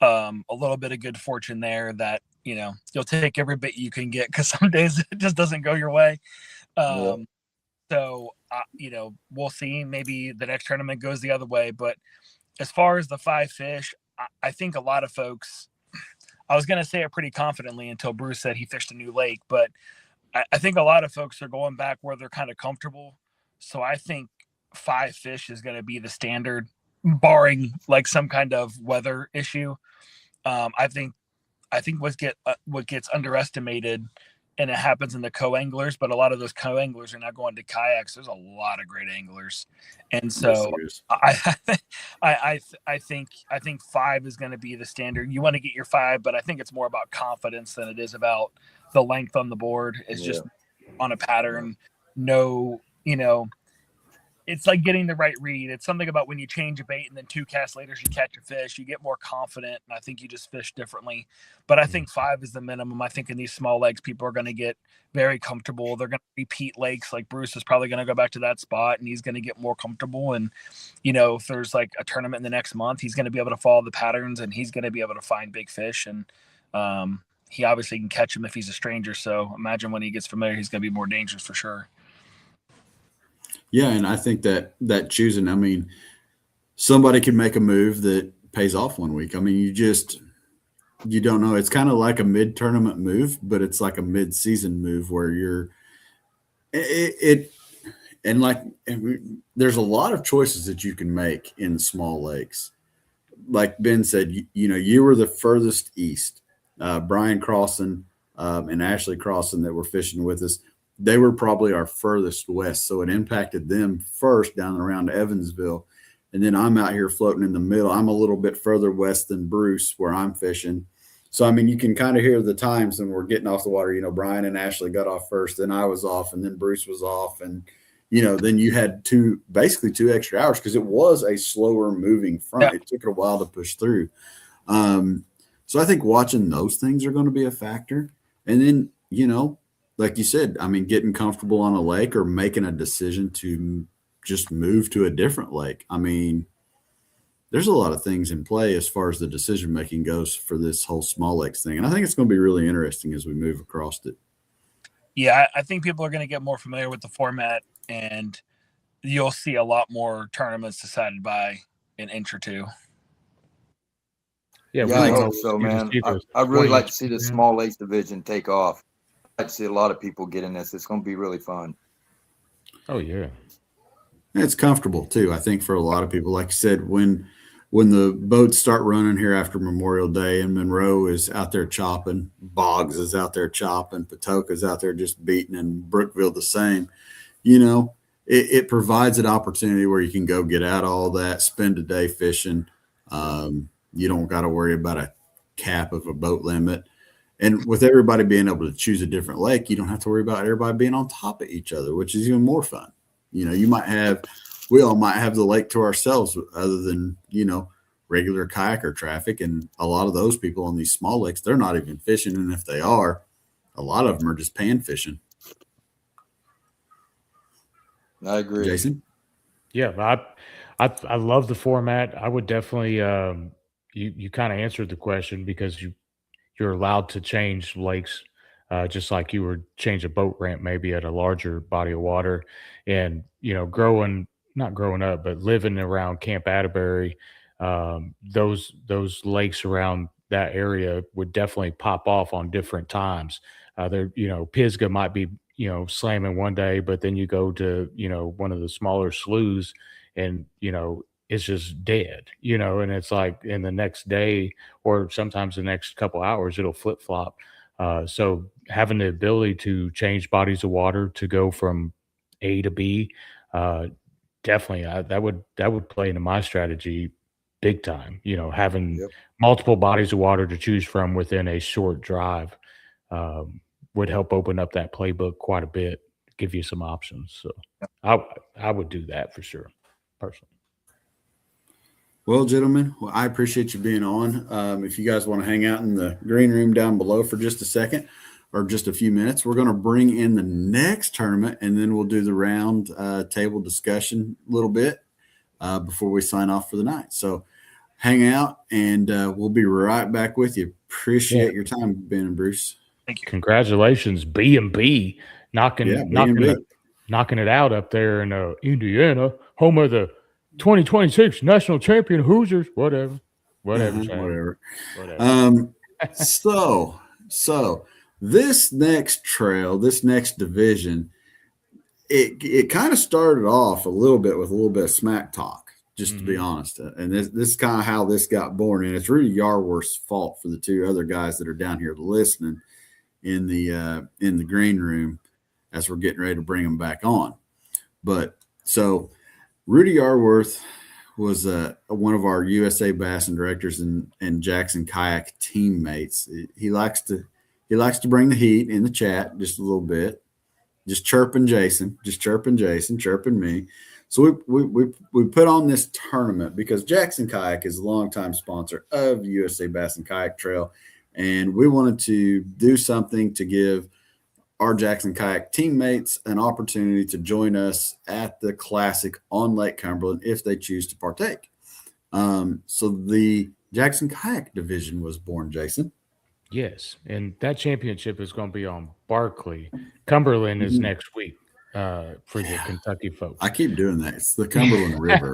a little bit of good fortune there that, you'll take every bit you can get, because some days it just doesn't go your way. So, we'll see. Maybe the next tournament goes the other way. But as far as the 5 fish, I think a lot of folks, I was going to say it pretty confidently until Bruce said he fished a new lake, but I think a lot of folks are going back where they're kind of comfortable. So I think 5 fish is going to be the standard, barring like some kind of weather issue. I think what gets underestimated, and it happens in the co-anglers, but a lot of those co-anglers are not going to kayaks. There's a lot of great anglers. And so I think 5 is going to be the standard. You want to get your 5, but I think it's more about confidence than it is about the length on the board. It's just on a pattern. No, it's like getting the right read. It's something about when you change a bait and then 2 casts later you catch a fish, you get more confident, and I think you just fish differently. But I think 5 is the minimum. I think in these small lakes, people are going to get very comfortable. They're going to repeat lakes. Like Bruce is probably going to go back to that spot, and he's going to get more comfortable. And, if there's like a tournament in the next month, he's going to be able to follow the patterns, and he's going to be able to find big fish. And he obviously can catch them if he's a stranger. So imagine when he gets familiar, he's going to be more dangerous for sure. Yeah, and I think that choosing, I mean, somebody can make a move that pays off one week. I mean, you don't know. It's kind of like a mid-tournament move, but it's like a mid-season move where there's a lot of choices that you can make in small lakes. Like Ben said, you were the furthest east. Brian Crossan and Ashley Crossan that were fishing with us, they were probably our furthest west. So it impacted them first down around Evansville. And then I'm out here floating in the middle. I'm a little bit further west than Bruce where I'm fishing. So, I mean, you can kind of hear the times when we're getting off the water. Brian and Ashley got off first, then I was off, and then Bruce was off. And, then you had basically 2 extra hours because it was a slower moving front. Yeah. It took it a while to push through. So I think watching those things are going to be a factor. And then, like you said, I mean, getting comfortable on a lake or making a decision to just move to a different lake. I mean, there's a lot of things in play as far as the decision making goes for this whole small lakes thing. And I think it's going to be really interesting as we move across it. Yeah, I think people are going to get more familiar with the format, and you'll see a lot more tournaments decided by an inch or two. Yeah, I hope so, man. I really like to see the small lakes division take off. I'd like to see a lot of people get in this. It's going to be really fun. Oh, yeah. It's comfortable, too, I think, for a lot of people. Like you said, when the boats start running here after Memorial Day and Monroe is out there chopping, Boggs is out there chopping, Patoka's out there just beating, and Brookville the same, you know, it provides an opportunity where you can go get out all that, spend a day fishing. You don't got to worry about a cap of a boat limit. And with everybody being able to choose a different lake, you don't have to worry about everybody being on top of each other, which is even more fun. You know, we all might have the lake to ourselves other than, you know, regular kayaker traffic. And a lot of those people on these small lakes, they're not even fishing. And if they are, a lot of them are just pan fishing. I agree. Jason? Yeah, I love the format. I would definitely you kind of answered the question because you're allowed to change lakes just like you would change a boat ramp maybe at a larger body of water. And you know, not growing up, but living around Camp Atterbury, those lakes around that area would definitely pop off on different times. There, you know, Pisgah might be, you know, slamming one day, but then you go to, you know, one of the smaller sloughs and, you know, it's just dead, you know, and it's like in the next day or sometimes the next couple hours, it'll flip flop. So having the ability to change bodies of water to go from A to B, definitely that would play into my strategy big time. You know, having multiple bodies of water to choose from within a short drive would help open up that playbook quite a bit, give you some options. So I would do that for sure, personally. Well, gentlemen, I appreciate you being on. If you guys want to hang out in the green room down below for just a second or just a few minutes, we're going to bring in the next tournament, and then we'll do the round table discussion a little bit before we sign off for the night. So hang out, and we'll be right back with you. Appreciate your time, Ben and Bruce. Thank you. Congratulations, B&B, knocking it out up there in Indiana, home of the 2026 national champion Hoosiers. Whatever. So this next trail, this next division, it kind of started off a little bit with a little bit of smack talk, just to be honest. And this is kind of how this got born. And it's Rudy Yarworth's fault for the two other guys that are down here listening in the green room as we're getting ready to bring them back on. But so Rudy Yarworth was one of our USA Bassin directors and Jackson Kayak teammates. He likes to bring the heat in the chat just a little bit, just chirping Jason, chirping me. So we put on this tournament because Jackson Kayak is a longtime sponsor of USA Bassin Kayak Trail, and we wanted to do something to give our Jackson Kayak teammates an opportunity to join us at the Classic on Lake Cumberland if they choose to partake. So the Jackson Kayak Division was born, Jason. Yes, and that championship is going to be on Barkley. Cumberland is next week for the Kentucky folks. I keep doing that. It's the Cumberland River.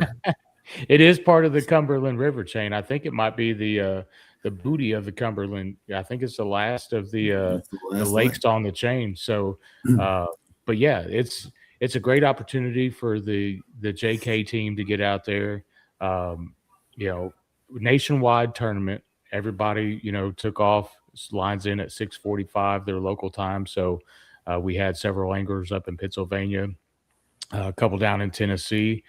It is part of the Cumberland River chain. I think it might be the booty of the Cumberland. I think it's the last of the lakes on the chain. So, but yeah, it's a great opportunity for the JK team to get out there. You know, nationwide tournament. Everybody, you know, took off. Lines in at 6:45 their local time. So we had several anglers up in Pennsylvania, a couple down in Tennessee,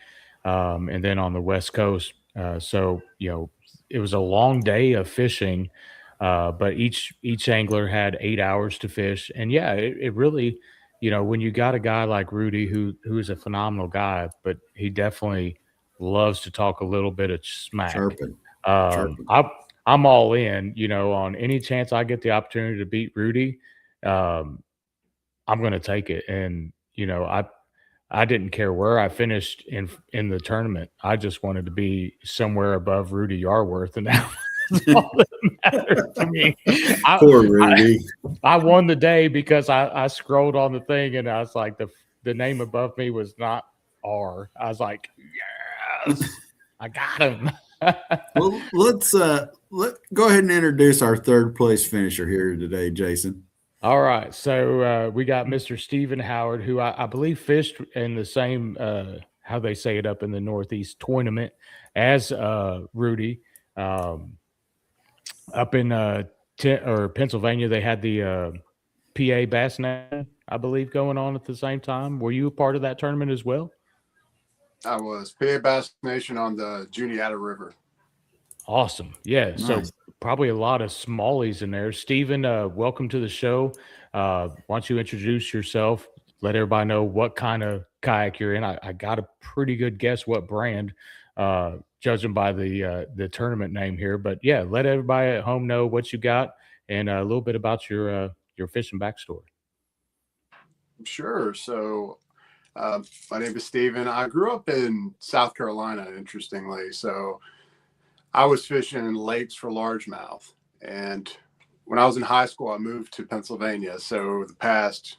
and then on the West Coast. So, you know, it was a long day of fishing, but each angler had 8 hours to fish. And yeah, it really, you know, when you got a guy like Rudy, who is a phenomenal guy, but he definitely loves to talk a little bit of smack. Chirping. I'm all in, you know, on any chance I get the opportunity to beat Rudy. I'm going to take it. And, I didn't care where I finished in the tournament. I just wanted to be somewhere above Rudy Yarworth, and that was all that mattered to me. Poor Rudy. I won the day because I scrolled on the thing and I was like, the name above me was not R. I was like, yes, I got him. Well, let's go ahead and introduce our third place finisher here today, Jason. All right, so we got Mr. Stephen Howard, who I believe fished in the same how they say it up in the Northeast tournament as Rudy. Up in Pennsylvania, they had the PA Bassin, I believe, going on at the same time. Were you a part of that tournament as well? I was PA Bass Nation on the Juniata River. Awesome. Yeah. Nice. So probably a lot of smallies in there. Stephen, welcome to the show. Why don't you introduce yourself? Let everybody know what kind of kayak you're in. I got a pretty good guess what brand, judging by the tournament name here. But yeah, let everybody at home know what you got and a little bit about your fishing backstory. Sure. So my name is Steven. I grew up in South Carolina, interestingly. So I was fishing in lakes for largemouth. And when I was in high school, I moved to Pennsylvania. So the past,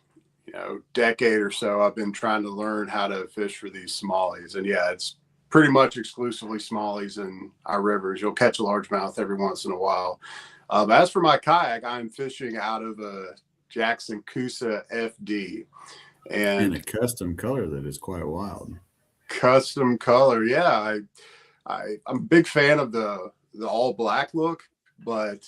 decade or so, I've been trying to learn how to fish for these smallies. And yeah, it's pretty much exclusively smallies in our rivers. You'll catch a largemouth every once in a while. As for my kayak, I'm fishing out of a Jackson Kayak FD. And a custom color that is quite wild. Custom color, yeah. I'm a big fan of the all black look, but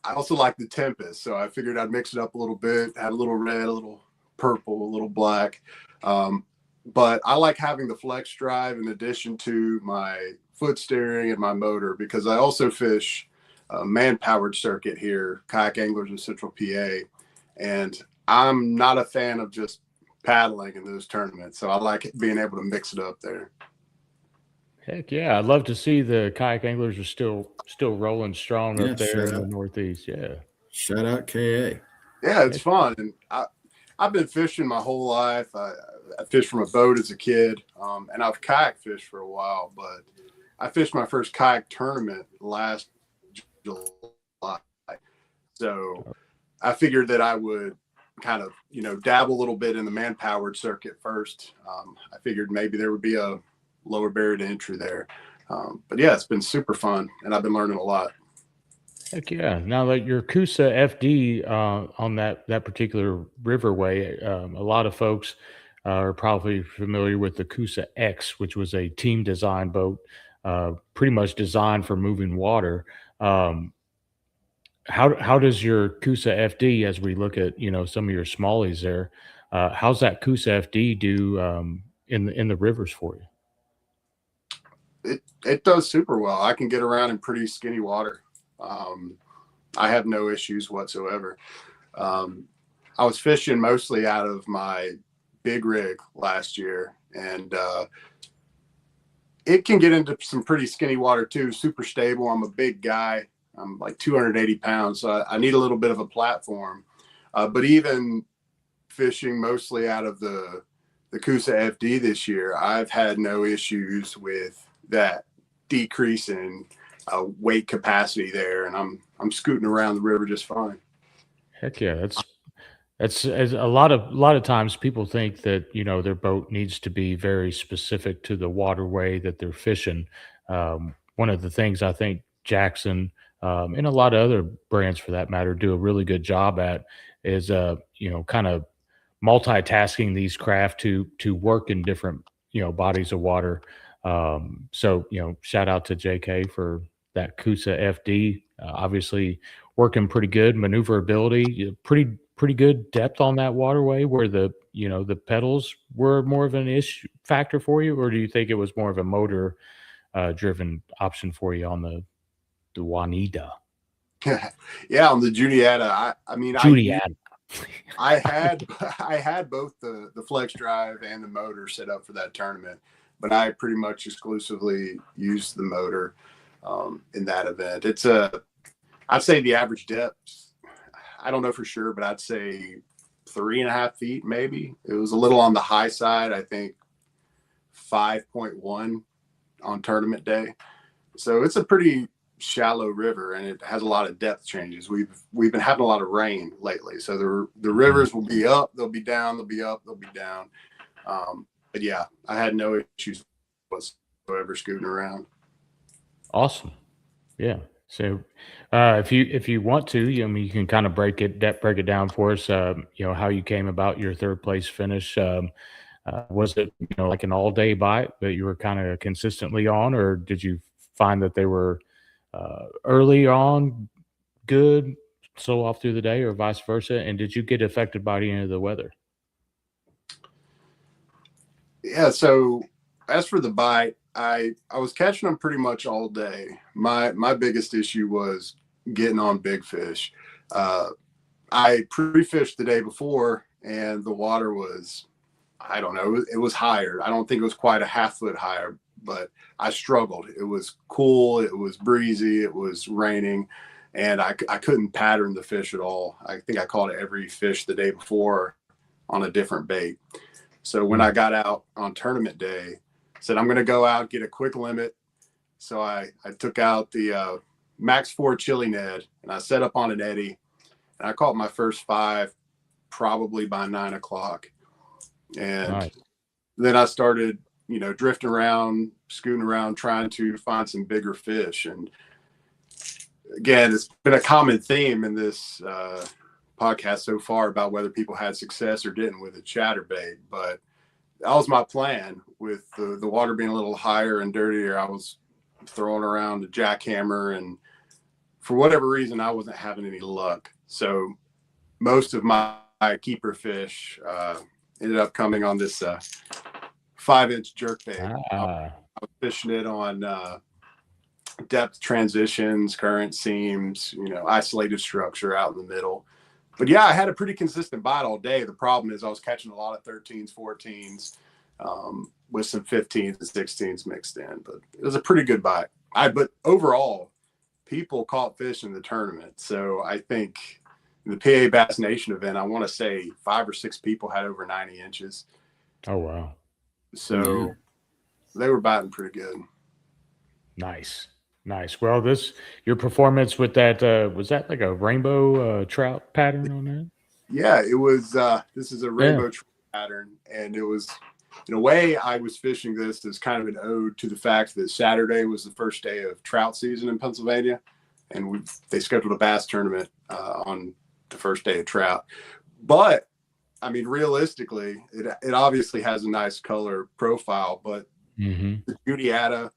I also like the Tempest. So I figured I'd mix it up a little bit, add a little red, a little purple, a little black. But I like having the flex drive in addition to my foot steering and my motor, because I also fish a man-powered circuit here, Kayak Anglers in Central PA. And I'm not a fan of just paddling in those tournaments. So I like being able to mix it up there. Heck yeah. I'd love to see the kayak anglers are still rolling strong up there in the Northeast. Yeah. Shout out KA. Yeah, it's fun. And I've been fishing my whole life. I fished from a boat as a kid, and I've kayak fished for a while, but I fished my first kayak tournament last July. So I figured that I would kind of, dabble a little bit in the man-powered circuit first. I figured maybe there would be a lower barrier to entry there. But yeah, it's been super fun, and I've been learning a lot. Heck yeah. Now that your Kayak FD on that particular riverway, a lot of folks are probably familiar with the Kayak X, which was a team design boat, pretty much designed for moving water. How does your Kayak FD, as we look at some of your smallies there, how's that Kayak FD do in the rivers for you? It does super well. I can get around in pretty skinny water. I have no issues whatsoever. I was fishing mostly out of my big rig last year, and it can get into some pretty skinny water too. Super stable. I'm a big guy. I'm like 280 pounds, so I need a little bit of a platform. But even fishing mostly out of the Kayak FD this year, I've had no issues with that decrease in weight capacity there, and I'm scooting around the river just fine. Heck yeah, that's as a lot of times people think that their boat needs to be very specific to the waterway that they're fishing. One of the things I think Jackson and a lot of other brands for that matter do a really good job at is kind of multitasking these craft to work in different bodies of water. So shout out to JK for that Kayak FD. Obviously working pretty good maneuverability, pretty good depth on that waterway where the pedals were more of an issue factor for you, or do you think it was more of a motor driven option for you on the Juanita? Yeah, on the Juniata. Juniata. I had both the flex drive and the motor set up for that tournament, but I pretty much exclusively used the motor in that event. I'd say the average depth, I don't know for sure, but I'd say 3.5 feet, maybe. It was a little on the high side, I think 5.1 on tournament day. So it's a pretty shallow river, and it has a lot of depth changes. We've been having a lot of rain lately, so the rivers will be up, they'll be down, they'll be up, they'll be down. But yeah, I had no issues whatsoever scooting around. Awesome. Yeah. So if you want to, you can kind of break it down for us. How you came about your third place finish. Was it like an all day bite that you were kind of consistently on, or did you find that they were early on good, slow off through the day, or vice versa? And did you get affected by any of the weather? Yeah. So as for the bite, I was catching them pretty much all day. My biggest issue was getting on big fish. I pre-fished the day before, and the water was, I don't know, it was higher. I don't think it was quite a half foot higher, but I struggled. It was cool, it was breezy, it was raining, and I couldn't pattern the fish at all. I think I caught every fish the day before on a different bait. So when I got out on tournament day, I said, I'm going to go out, get a quick limit. So I took out the Max 4 Chili Ned, and I set up on an eddy, and I caught my first 5 probably by 9 o'clock. And Nice. Then I started, drifting around, scooting around, trying to find some bigger fish. And again, it's been a common theme in this podcast so far about whether people had success or didn't with a chatterbait. But that was my plan. With the water being a little higher and dirtier, I was throwing around a jackhammer, and for whatever reason, I wasn't having any luck. So most of my keeper fish ended up coming on this 5-inch jerkbait. I was fishing it on depth transitions, current seams, isolated structure out in the middle. But yeah, I had a pretty consistent bite all day. The problem is I was catching a lot of 13s, 14s, with some 15s and 16s mixed in. But it was a pretty good bite. But overall, people caught fish in the tournament. So I think in the PA Bass Nation event, I want to say 5 or 6 people had over 90 inches. Oh, wow. So they were biting pretty good. Nice. Well, your performance with that, was that like a rainbow trout pattern on that? Yeah, it was. This is a rainbow trout pattern, and it was, in a way, I was fishing this as kind of an ode to the fact that Saturday was the first day of trout season in Pennsylvania, and they scheduled a bass tournament on the first day of trout. But I mean, realistically, it obviously has a nice color profile, but the Judiata,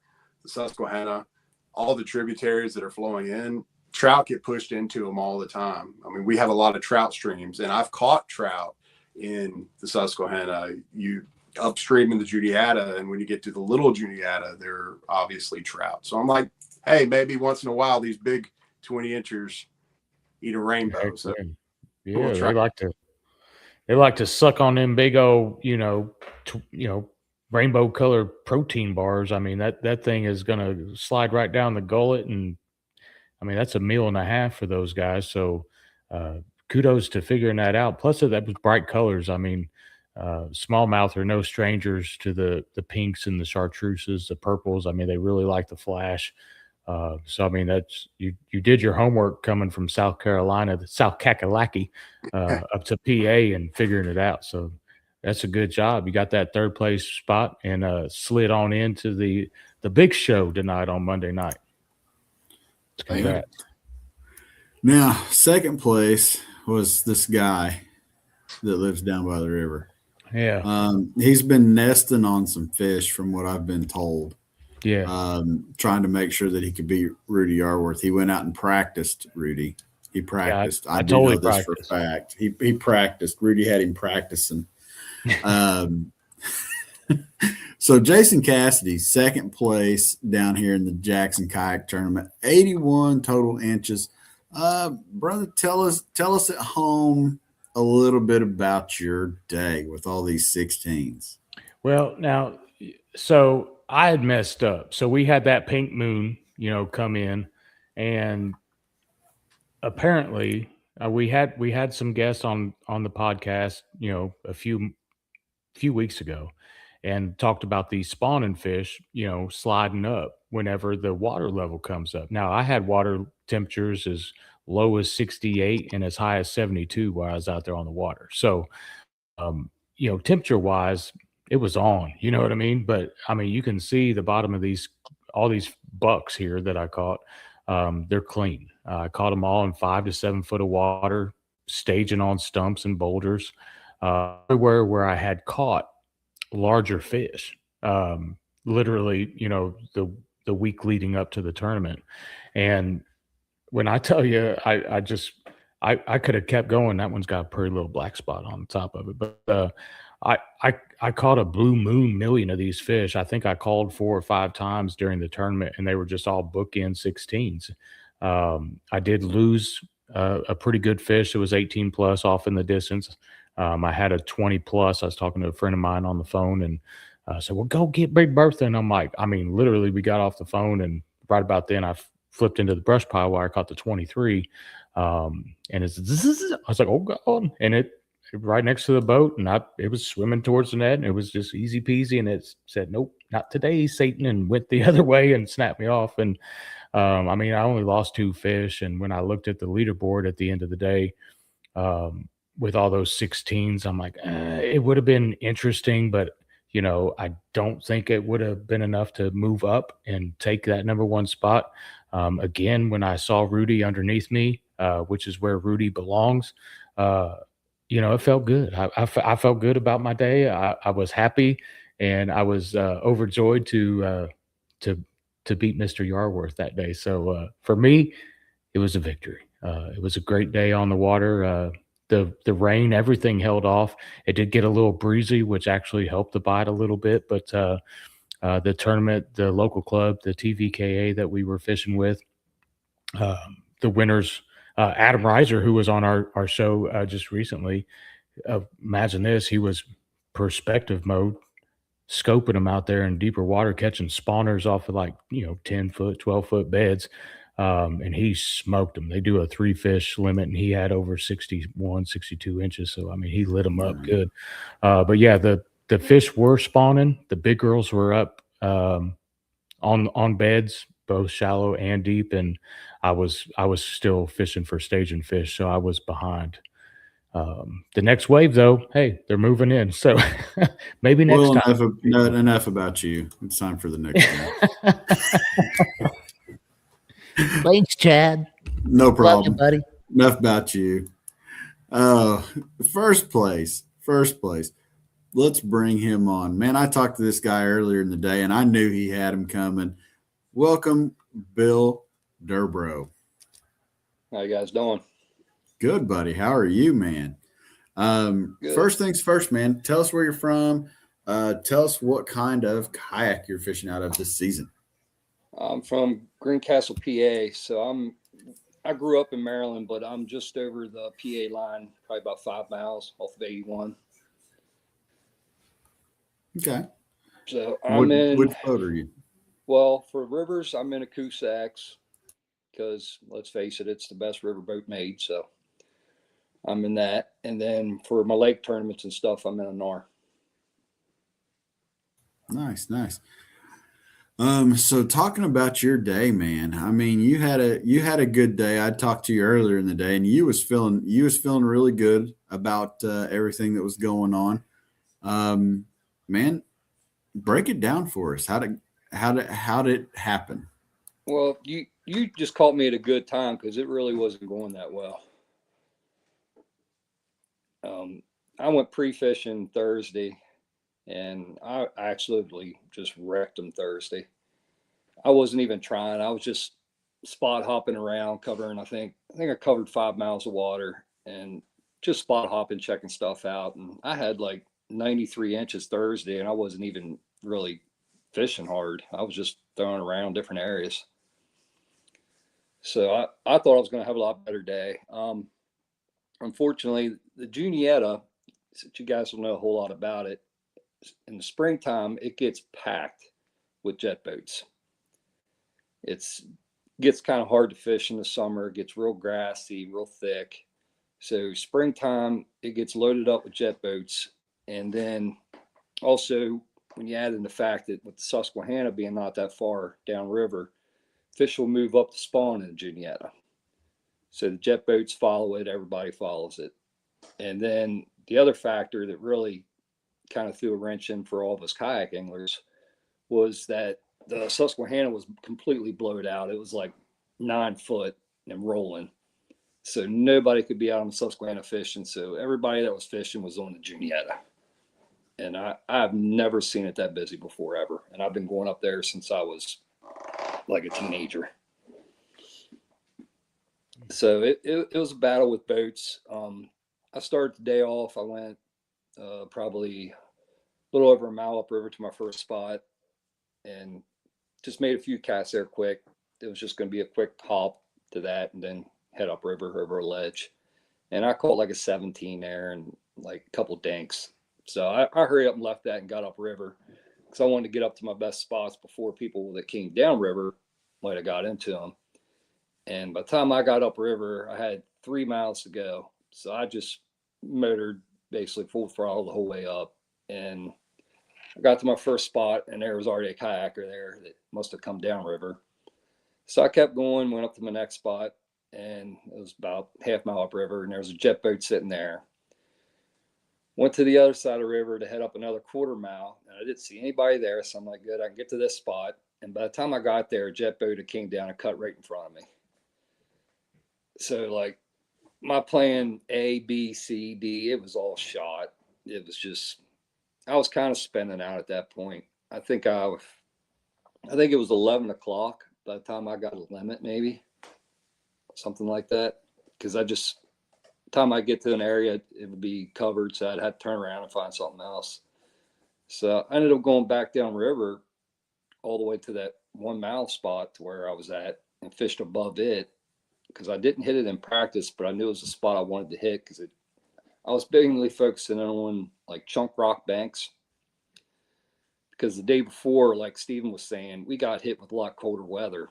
the Susquehanna, all the tributaries that are flowing in, trout get pushed into them all the time. I mean, we have a lot of trout streams, and I've caught trout in the Susquehanna. You upstream in the Judiata, and when you get to the little Judiata, they're obviously trout. So I'm like, hey, maybe once in a while these big 20-inchers eat a rainbow. So yeah, they like to suck on them big old, rainbow colored protein bars. I mean, that thing is going to slide right down the gullet. And I mean, that's a meal and a half for those guys. So kudos to figuring that out. Plus that was bright colors. I mean, smallmouth are no strangers to the pinks and the chartreuses, the purples. I mean, they really like the flash. So, I mean, that's, you did your homework coming from South Carolina, the South Kakalaki, up to PA and figuring it out. So that's a good job. You got that third place spot and slid on into the big show tonight on Monday night. Congrats. Now, second place was this guy that lives down by the river. Yeah. He's been nesting on some fish from what I've been told. Yeah. Trying to make sure that he could beat Rudy Yarworth. He went out and practiced, Rudy. He practiced. Yeah, I do totally know this for a fact. He practiced. Rudy had him practicing. So Jason Cassidy, second place down here in the Jackson Kayak Tournament, 81 total inches. Brother, tell us at home a little bit about your day with all these 16s. Well, now, so I had messed up. So we had that pink moon, come in, and apparently We had some guests on the podcast, a few weeks ago, and talked about these spawning fish, sliding up whenever the water level comes up. Now, I had water temperatures as low as 68 and as high as 72 while I was out there on the water. So, temperature wise, it was on, you know what I mean? But I mean, you can see the bottom of all these bucks here that I caught. They're clean. I caught them all in 5 to 7 foot of water, staging on stumps and boulders. Everywhere where I had caught larger fish, literally, the week leading up to the tournament. And when I tell you, I could have kept going. That one's got a pretty little black spot on the top of it. But I caught a blue moon million of these fish. I think I called 4 or 5 times during the tournament, and they were just all bookend 16s. I did lose a pretty good fish that was 18 plus off in the distance. I had a 20 plus. I was talking to a friend of mine on the phone and said, well, go get Big Bertha. And I'm like, I mean, literally, we got off the phone, and right about then I flipped into the brush pile where I caught the 23. And it's, I was like, oh God. And it right next to the boat, and it was swimming towards the net, and it was just easy peasy. And it said, nope, not today, Satan, and went the other way and snapped me off. And I mean, I only lost 2 fish. And when I looked at the leaderboard at the end of the day, with all those 16s, I'm like, it would have been interesting, but I don't think it would have been enough to move up and take that number 1 spot. Again, when I saw Rudy underneath me, which is where Rudy belongs, it felt good. I felt good about my day. I was happy, and I was overjoyed to beat Mr. Yarworth that day. So for me, it was a victory. It was a great day on the water. The rain, everything held off. It did get a little breezy, which actually helped the bite a little bit. But the tournament, the local club, the TVKA that we were fishing with, the winners, Adam Reiser, who was on our show just recently, imagine this, he was perspective mode, scoping them out there in deeper water, catching spawners off of 10 foot, 12 foot beds. And he smoked them. They do a 3 fish limit, and he had over 61, 62 inches. So, I mean, he lit them up good. But yeah, the fish were spawning. The big girls were up on beds, both shallow and deep. And I was still fishing for staging fish. So I was behind. The next wave, though, hey, they're moving in. So maybe next time. Enough about you. It's time for the next one. Thanks, Chad. No problem. Love you, buddy. Enough about you. First place. Let's bring him on. Man, I talked to this guy earlier in the day, and I knew he had him coming. Welcome, Bill Durbrow. How you guys doing? Good, buddy. How are you, man? Good. First things first, man. Tell us where you're from. Tell us what kind of kayak you're fishing out of this season. I'm from Greencastle, PA. So I grew up in Maryland, but I'm just over the PA line, probably about 5 miles off of 81. Okay. So which boat are you? Well, for rivers, I'm in a Coosax because let's face it, it's the best river boat made. So I'm in that. And then for my lake tournaments and stuff, I'm in a Nar. Nice. So talking about your day, man, I mean, you had a good day. I talked to you earlier in the day, and you was feeling really good about everything that was going on. Man, break it down for us. How did it happen? Well, you just caught me at a good time because it really wasn't going that well. I went pre-fishing Thursday, and I absolutely just wrecked them Thursday. I wasn't even trying. I was just spot hopping around, covering. I think I covered 5 miles of water and just spot hopping, checking stuff out. And I had like 93 inches Thursday, and I wasn't even really fishing hard. I was just throwing around different areas. So I thought I was going to have a lot better day. Unfortunately, the Juniata, since you guys don't know a whole lot about it, in the springtime, it gets packed with jet boats. It gets kind of hard to fish in the summer. It gets real grassy, real thick. So springtime, it gets loaded up with jet boats. And then also, when you add in the fact that with the Susquehanna being not that far downriver, fish will move up to spawn in Juniata. So the jet boats follow it, everybody follows it. And then the other factor that really kind of threw a wrench in for all of us kayak anglers was that the Susquehanna was completely blowed out. It was like 9 foot and rolling. So nobody could be out on the Susquehanna fishing. So everybody that was fishing was on the Juniata. And I've never seen it that busy before ever. And I've been going up there since I was like a teenager. So it was a battle with boats. I started the day off. I went probably a little over a mile upriver to my first spot and just made a few casts there quick. It was just going to be a quick hop to that and then head upriver over a ledge. And I caught like a 17 there and like a couple dinks. So I hurried up and left that and got upriver because I wanted to get up to my best spots before people that came downriver might have got into them. And by the time I got upriver, I had 3 miles to go. So I just motored basically full throttle the whole way up. And I got to my first spot and there was already a kayaker there that must have come downriver. So I kept going, went up to my next spot, and it was about half mile upriver, and there was a jet boat sitting there. Went to the other side of the river to head up another quarter mile, and I didn't see anybody there. So I'm like, good, I can get to this spot. And by the time I got there, a jet boat had came down and cut right in front of me. So like my plan A, B, C, D, it was all shot. It was just, I was kind of spinning out at that point. I think it was 11 o'clock by the time I got a limit, maybe something like that. Cause time I get to an area, it would be covered. So I'd have to turn around and find something else. So I ended up going back down river all the way to that 1 mile spot to where I was at and fished above it. Cause I didn't hit it in practice, but I knew it was a spot I wanted to hit. Cause I was mainly focusing on like chunk rock banks. Because the day before, like Steven was saying, we got hit with a lot colder weather.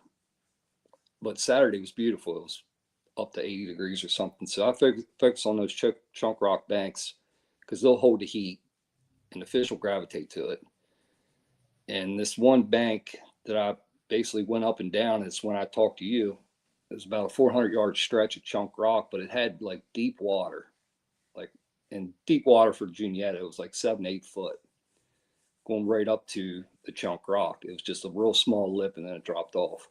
But Saturday was beautiful. It was up to 80 degrees or something. So I focus on those chunk rock banks because they'll hold the heat and the fish will gravitate to it. And this one bank that I basically went up and down is when I talked to you. It was about a 400-yard stretch of chunk rock, but it had like deep water. Like in deep water for Juniata, it was like 7-8 foot. Going right up to the chunk rock. It was just a real small lip and then it dropped off.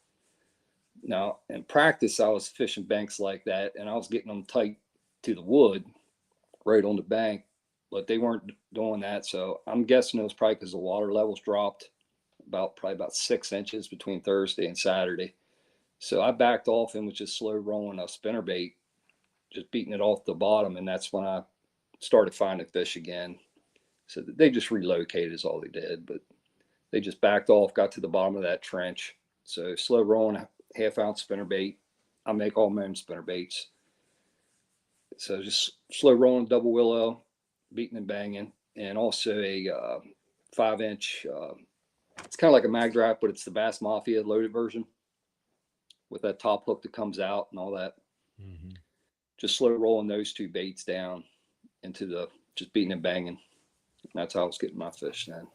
Now, in practice, I was fishing banks like that and I was getting them tight to the wood right on the bank, but they weren't doing that. So I'm guessing it was probably because the water levels dropped probably about 6 inches between Thursday and Saturday. So I backed off and was just slow rolling a spinnerbait, just beating it off the bottom. And that's when I started finding fish again. So they just relocated is all they did, but they just backed off, got to the bottom of that trench. So slow rolling a half-ounce spinnerbait. I make all my own spinnerbaits. So just slow rolling double willow, beating and banging, and also a 5-inch. It's kind of like a mag draft, but it's the Bass Mafia loaded version with that top hook that comes out and all that. Mm-hmm. Just slow rolling those two baits down into just beating and banging. That's how I was getting my fish then.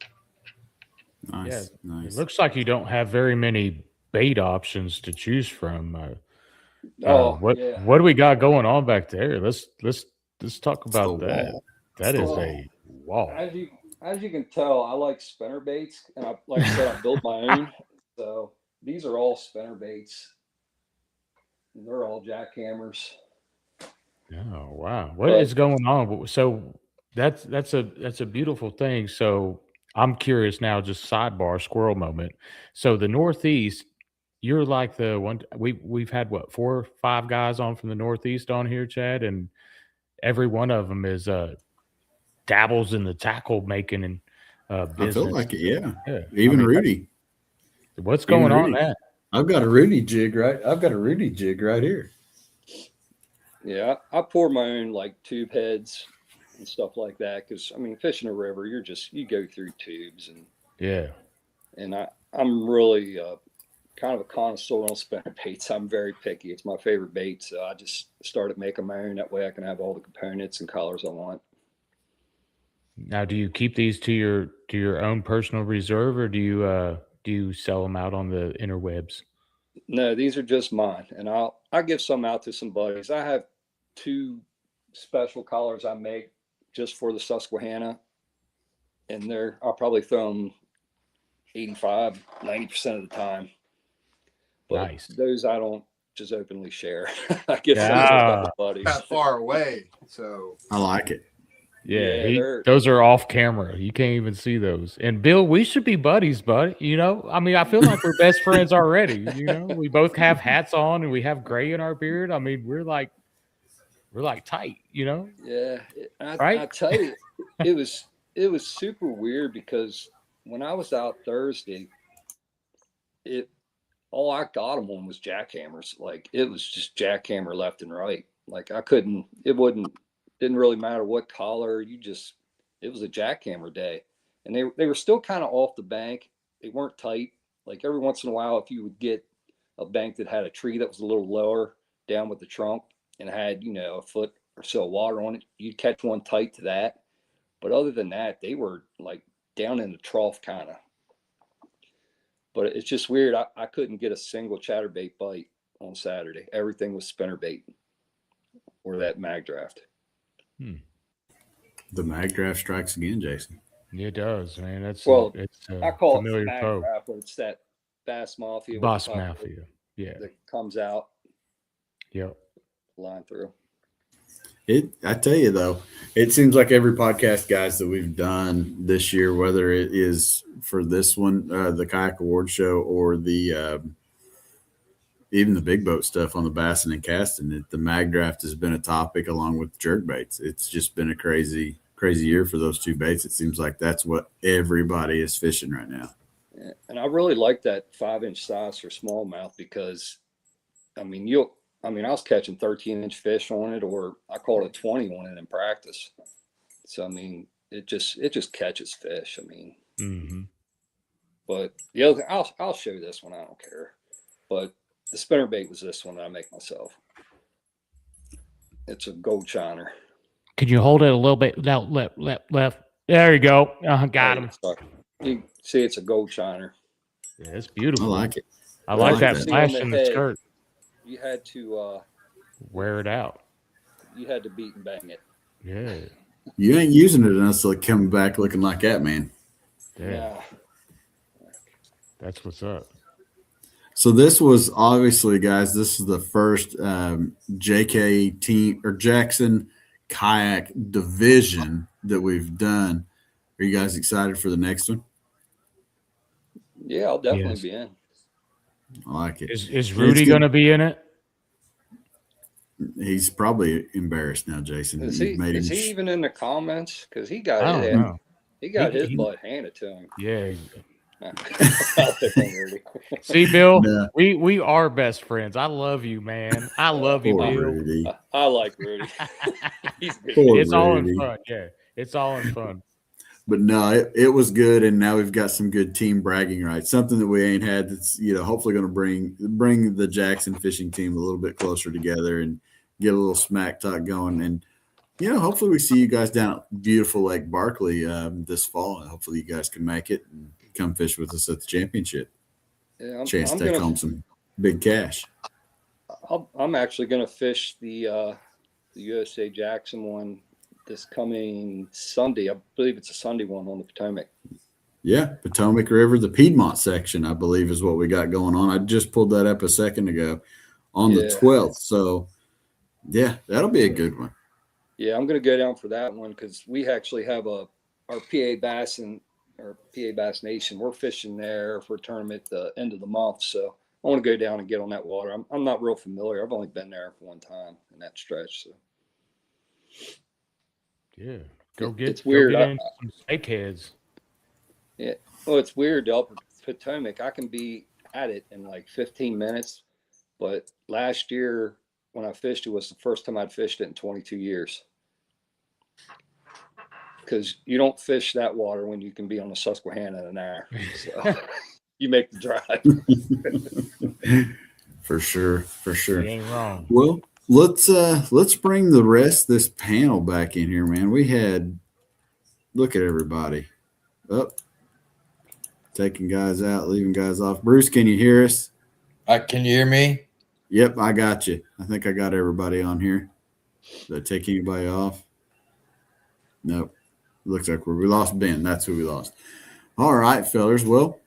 Nice, yeah, nice. It looks like you don't have very many bait options to choose from. What do we got going on back there? Let's talk about that. Wall. That is a wall. As you can tell, I like spinner baits, and like I said, I built my own. So these are all spinner baits. And they're all jackhammers. Oh wow! What is going on? So that's a beautiful thing. So I'm curious now. Just sidebar squirrel moment. So the Northeast, you're like the one we've had what 4 or 5 guys on from the Northeast on here, Chad, and every one of them is dabbles in the tackle making and business. I feel like it, yeah. Even Rudy. What's going on there? I've got a Rudy jig right here. Yeah, I pour my own like tube heads and stuff like that because I mean, fishing a river, you go through tubes and yeah, and I'm really kind of a connoisseur on spinner baits. I'm very picky. It's my favorite bait. So I just started making my own. That way I can have all the components and colors I want. Now, do you keep these to your own personal reserve, or do you sell them out on the interwebs? No, these are just mine, and I give some out to some buddies. I have 2 special colors I make just for the Susquehanna, and I'll probably throw them 85-90% of the time. But Nice. those I don't just openly share. I give some to a couple buddies. That far away, so I like it. Yeah, those are off camera. You can't even see those. And Bill, we should be buddies, bud. You know, I mean, I feel like we're best friends already. You know, we both have hats on and we have gray in our beard. I mean, we're like tight. You know. Yeah, right. I tell you, it was super weird because when I was out Thursday, all I got them on was jackhammers. Like it was just jackhammer left and right. Like didn't really matter what collar. It was a jackhammer day, and they were still kind of off the bank. They weren't tight. Like every once in a while, if you would get a bank that had a tree that was a little lower down with the trunk and had, a foot or so of water on it, you'd catch one tight to that. But other than that, they were like down in the trough kind of. But it's just weird. I couldn't get a single chatterbait bite on Saturday. Everything was spinnerbait or that mag draft. The mag draft strikes again, Jason. It does, man. I call it mag draft, but it's that Bass Mafia. Yeah. That comes out. Yep. Line through. I tell you though, it seems like every podcast, guys, that we've done this year, whether it is for this one, the Kayak Award Show, or the even the big boat stuff on the Bassin and casting, the mag draft has been a topic along with jerk baits. It's just been a crazy year for those 2 baits. It seems like that's what everybody is fishing right now. Yeah. And I really like that 5-inch size for smallmouth because, I was catching 13-inch fish on it, or I caught a 20 on it in practice. So, it just catches fish. But the other, I'll show this one. I don't care. But the spinnerbait was this one that I make myself. It's a gold shiner. Can you hold it a little bit? No, left. There you go. Got him. You see, it's a gold shiner. Yeah, it's beautiful. I like it. I like that flash in the skirt. You had to wear it out. You had to beat and bang it. Yeah. You ain't using it unless it's coming back looking like that, man. Yeah. That's what's up. So this was obviously, guys, this is the first JK team or Jackson Kayak Division that we've done. Are you guys excited for the next one? Yeah, I'll definitely be in. I like it. Is Rudy going to be in it? He's probably embarrassed now, Jason. Is he even in the comments? Because he got his butt handed to him. Yeah. I'll pick on Rudy. See, Bill, we are best friends. I love you, man. I love you, Bill. Rudy. I like Rudy. It's all in fun. Yeah, it's all in fun. But no, it was good, and now we've got some good team bragging rights. Something that we ain't had. That's hopefully going to bring the Jackson fishing team a little bit closer together and get a little smack talk going. And hopefully we see you guys down at beautiful Lake Barkley this fall. And hopefully you guys can make it and come fish with us at the championship. Yeah, Chance to take home some big cash. I'm actually going to fish the USA Jackson one this coming Sunday. I believe it's a Sunday one on the Potomac. Yeah, Potomac River, the Piedmont section, I believe, is what we got going on. I just pulled that up a second ago on the 12th. So, yeah, that'll be a good one. Yeah, I'm going to go down for that one because we actually have our PA Bassin or PA Bass Nation. We're fishing there for a tournament at the end of the month. So I want to go down and get on that water. I'm not real familiar. I've only been there for one time in that stretch. So. Yeah, it's weird. Go get in some snakeheads. Yeah, well, it's weird. The Upper Potomac, I can be at it in like 15 minutes, but last year when I fished, it was the first time I'd fished it in 22 years. Because you don't fish that water when you can be on the Susquehanna in an hour. So. you make the drive. For sure. You ain't wrong. Well, let's bring the rest of this panel back in here, man. Look at everybody. Taking guys out, leaving guys off. Bruce, can you hear us? Can you hear me? Yep, I got you. I think I got everybody on here. Did I take anybody off? Nope. Looks like we lost Ben. That's who we lost. All right, fellas. Well,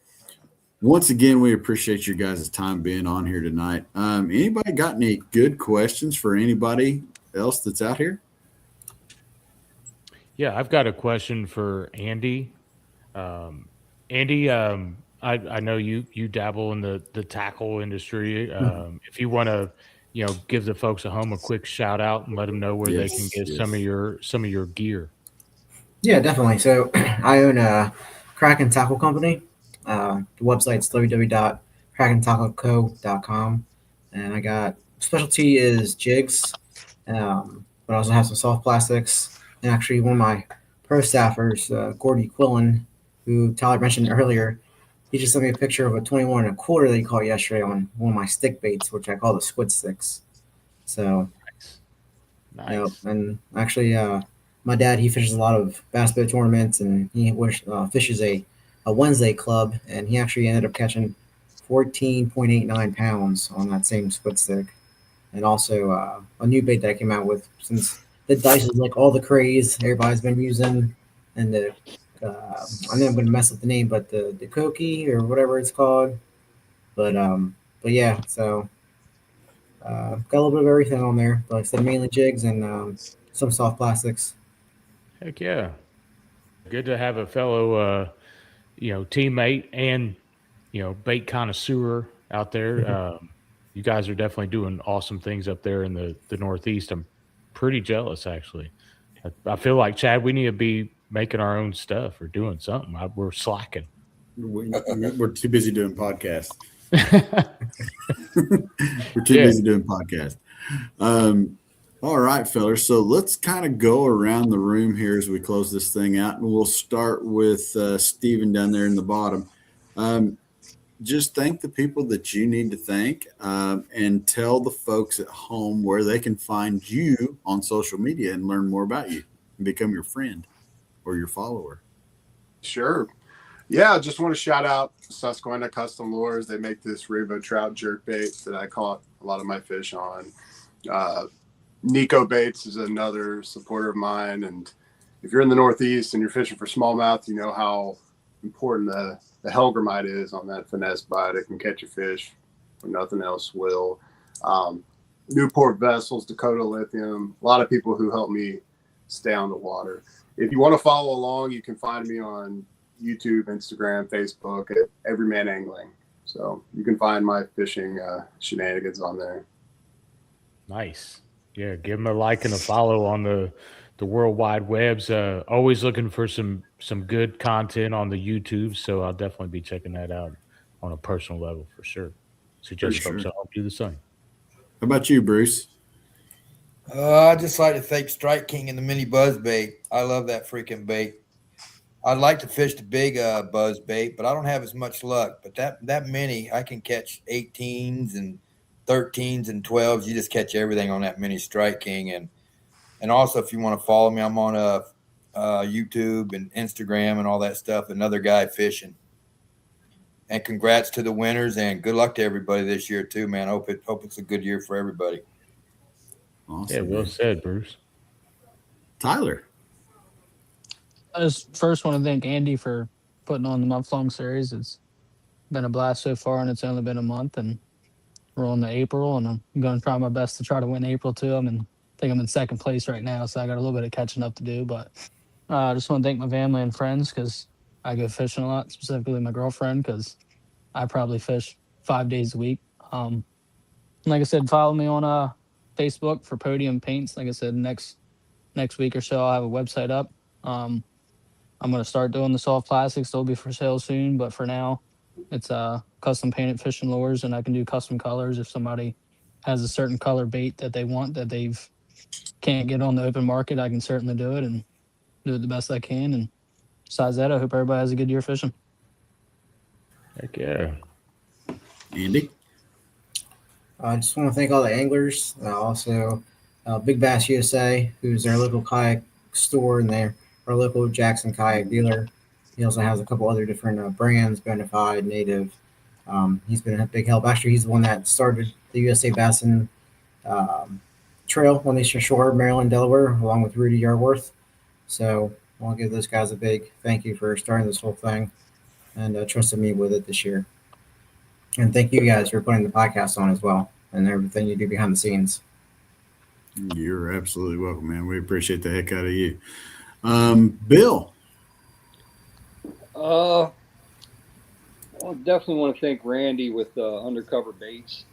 once again, we appreciate you guys' time being on here tonight. Anybody got any good questions for anybody else that's out here? Yeah, I've got a question for Andy. Andy, I know you dabble in the tackle industry. If you want to, give the folks at home a quick shout out and let them know where they can get some of your gear. Yeah, definitely. So I own a Kraken Tackle Company. The website's www.krakentackleco.com, and I got specialty is jigs, but I also have some soft plastics. And actually, one of my pro staffers, Gordy Quillen, who Tyler mentioned earlier, he just sent me a picture of a 21 and a quarter that he caught yesterday on one of my stick baits, which I call the squid sticks. So, nice. And actually, my dad, he fishes a lot of bass boat tournaments, and he fishes a Wednesday club, and he actually ended up catching 14.89 pounds on that same squid stick. And also a new bait that I came out with, since the dice is like all the craze everybody's been using, and the I know I'm going to mess up the name, but the Koki or whatever it's called. But yeah, so got a little bit of everything on there. But like I said, mainly jigs and some soft plastics. Heck yeah. Good to have a fellow, teammate and, bait connoisseur out there. You guys are definitely doing awesome things up there in the Northeast. I'm pretty jealous, actually. I feel like, Chad, we need to be making our own stuff or doing something. We're slacking. We're too busy doing podcasts. We're too busy doing podcasts. All right, fellas. So let's kind of go around the room here as we close this thing out, and we'll start with Steven down there in the bottom. Just thank the people that you need to thank, and tell the folks at home where they can find you on social media and learn more about you and become your friend or your follower. Sure. Yeah, I just want to shout out Susquehanna Custom Lures. They make this rainbow trout jerk bait that I caught a lot of my fish on. Nico Baits is another supporter of mine. And if you're in the Northeast and you're fishing for smallmouth, you know how important the Hellgrammite is on that finesse bite. It can catch a fish when nothing else will. Newport Vessels, Dakota Lithium, a lot of people who help me stay on the water. If you want to follow along, you can find me on YouTube, Instagram, Facebook at Everyman Angling. So you can find my fishing shenanigans on there. Nice. Yeah, give them a like and a follow on the World Wide Webs. Always looking for some good content on the YouTube, so I'll definitely be checking that out on a personal level for sure. Suggest folks to help do the same. How about you, Bruce? I'd just like to thank Strike King and the mini buzz bait. I love that freaking bait. I'd like to fish the big buzz bait, but I don't have as much luck. But that mini, I can catch 18s and 13s and 12s. You just catch everything on that mini Strike King. And also, if you want to follow me, I'm on YouTube and Instagram and all that stuff. Another guy fishing. And congrats to the winners, and good luck to everybody this year too, man. Hope it's a good year for everybody. Awesome, yeah, well said, Bruce. Tyler. I just first want to thank Andy for putting on the month-long series. It's been a blast so far, and it's only been a month, and we're on to April, and I'm going to try my best to try to win April too. I think I'm in second place right now, so I got a little bit of catching up to do. But I just want to thank my family and friends because I go fishing a lot, specifically my girlfriend, because I probably fish 5 days a week. Like I said, follow me on Facebook for Podium Paints. Like I said, next week or so, I'll have a website up. I'm going to start doing the soft plastics. They'll be for sale soon, but for now, it's custom painted fishing lures, and I can do custom colors if somebody has a certain color bait that they want that can't get on the open market. I can certainly do it and do it the best I can. And besides that, I hope everybody has a good year fishing. Heck yeah. Andy? I just want to thank all the anglers. Also, Big Bass USA, who's our local kayak store, and they're our local Jackson Kayak dealer. He also has a couple other different brands, Bonafide, Native. He's been a big help. Actually, he's the one that started the USA Bassin Trail on the Eastern Shore, Maryland, Delaware, along with Rudy Yarworth. So I want to give those guys a big thank you for starting this whole thing and trusting me with it this year. And thank you guys for putting the podcast on as well and everything you do behind the scenes. You're absolutely welcome, man. We appreciate the heck out of you. Bill? I definitely want to thank Randy with Undercover Baits.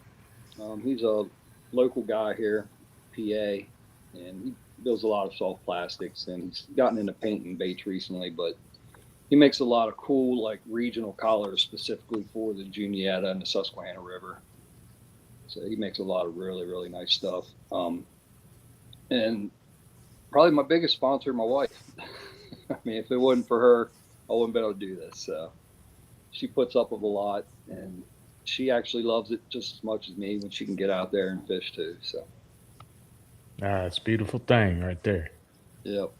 He's a local guy here, PA, and he builds a lot of soft plastics, and he's gotten into painting baits recently, but he makes a lot of cool, like, regional collars specifically for the Juniata and the Susquehanna River. So he makes a lot of really, really nice stuff. And probably my biggest sponsor, my wife. I mean, if it wasn't for her, I wouldn't be able to do this. So she puts up with a lot, and she actually loves it just as much as me when she can get out there and fish too. So It's a beautiful thing right there. yep.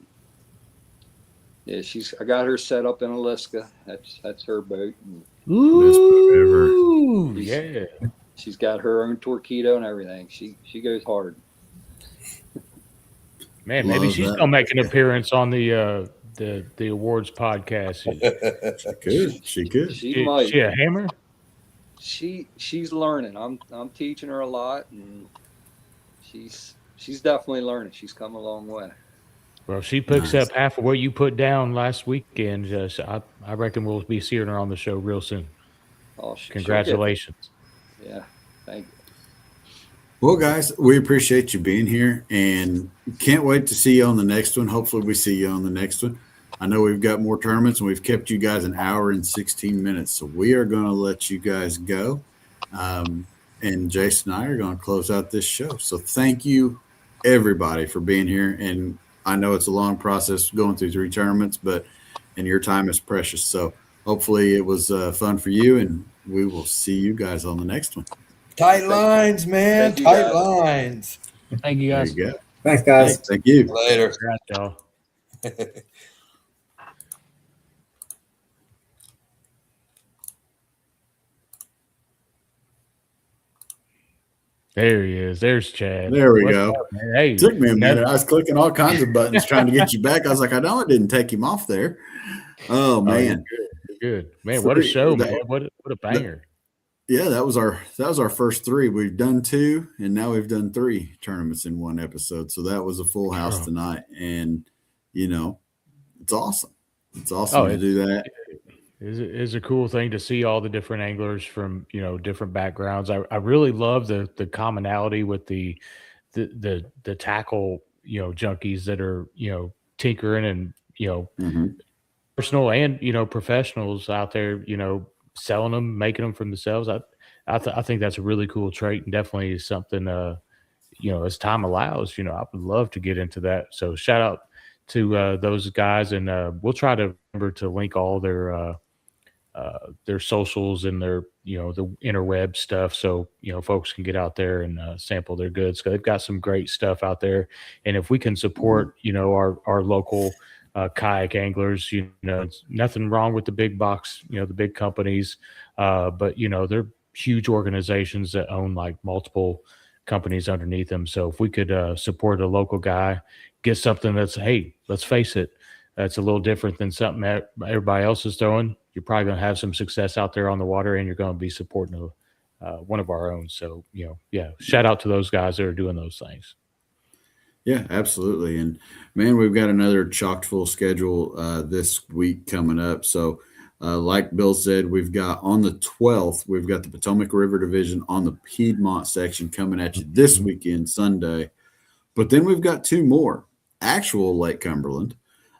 Yeah, I got her set up in Alaska. That's her boat. And Ooh, yeah. she's got her own Torpedo and everything. She goes hard. Man, maybe she's gonna make an appearance on the awards podcast. She could. She might. She a hammer? She's learning. I'm teaching her a lot, and she's definitely learning. She's come a long way. Well, she picks up half of what you put down last weekend. So I reckon we'll be seeing her on the show real soon. Oh, congratulations! Yeah, thank you. Well, guys, we appreciate you being here, and can't wait to see you on the next one. Hopefully, we see you on the next one. I know we've got more tournaments, and we've kept you guys an hour and 16 minutes, so we are going to let you guys go. And Jason and I are going to close out this show. So thank you, everybody, for being here. And I know it's a long process going through 3 tournaments, and your time is precious. So hopefully it was fun for you, and we will see you guys on the next one. Tight lines, man. Tight lines. Thank you, guys. There you go. Thanks, guys. Thank you. Later. Congrats, y'all. There he is. There's Chad. There we What's go. up, man? Hey, It took me a minute. I was clicking all kinds of buttons trying to get you back. I was like, I know I didn't take him off there. Oh, man. You're good. Man, what a show, man. What a banger. Yeah, that was our first 3. We've done 2, and now we've done 3 tournaments in one episode. So that was a full house tonight, and it's awesome. It's awesome to do that. It's a cool thing to see all the different anglers from different backgrounds. I really love the commonality with the tackle junkies that are tinkering and personal and professionals out there selling them, making them for themselves. I think that's a really cool trait, and definitely is something as time allows, I would love to get into that. So shout out to those guys, and we'll try to remember to link all their socials and their the interweb stuff, so folks can get out there and sample their goods. So they've got some great stuff out there, and if we can support our local kayak anglers, it's nothing wrong with the big box, the big companies, but they're huge organizations that own like multiple companies underneath them. So if we could support a local guy, get something that's, hey, let's face it, that's a little different than something that everybody else is throwing, you're probably going to have some success out there on the water, and you're going to be supporting one of our own. So, shout out to those guys that are doing those things. Yeah, absolutely. And man, we've got another chock full schedule this week coming up. So like Bill said, we've got on the 12th, we've got the Potomac River Division on the Piedmont section coming at you this weekend, Sunday. But then we've got 2 more, actual Lake Cumberland.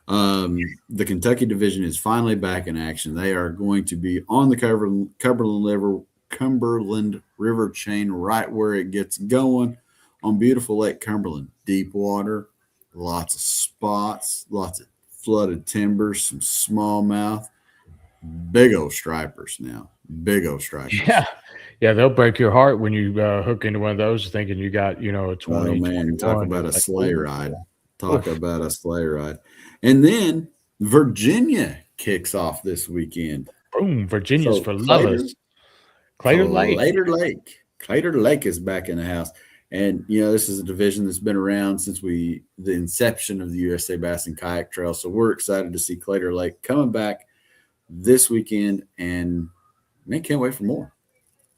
The Kentucky Division is finally back in action. They are going to be on the Cumberland River chain, right where it gets going on beautiful Lake Cumberland. Deep water, lots of spots, lots of flooded timbers, some smallmouth, big old stripers now. Big old strikers. Yeah. Yeah, they'll break your heart when you hook into one of those thinking you got, a 20, Oh man, talk 21. about a It's like, sleigh ooh, ride. Talk oof. about a sleigh ride. And then Virginia kicks off this weekend. Boom, Virginia's So for lovers. Clayton Lake. Clater Lake is back in the house. And this is a division that's been around since the inception of the USA Bass and Kayak Trail. So we're excited to see Clater Lake coming back this weekend, and man, can't wait for more.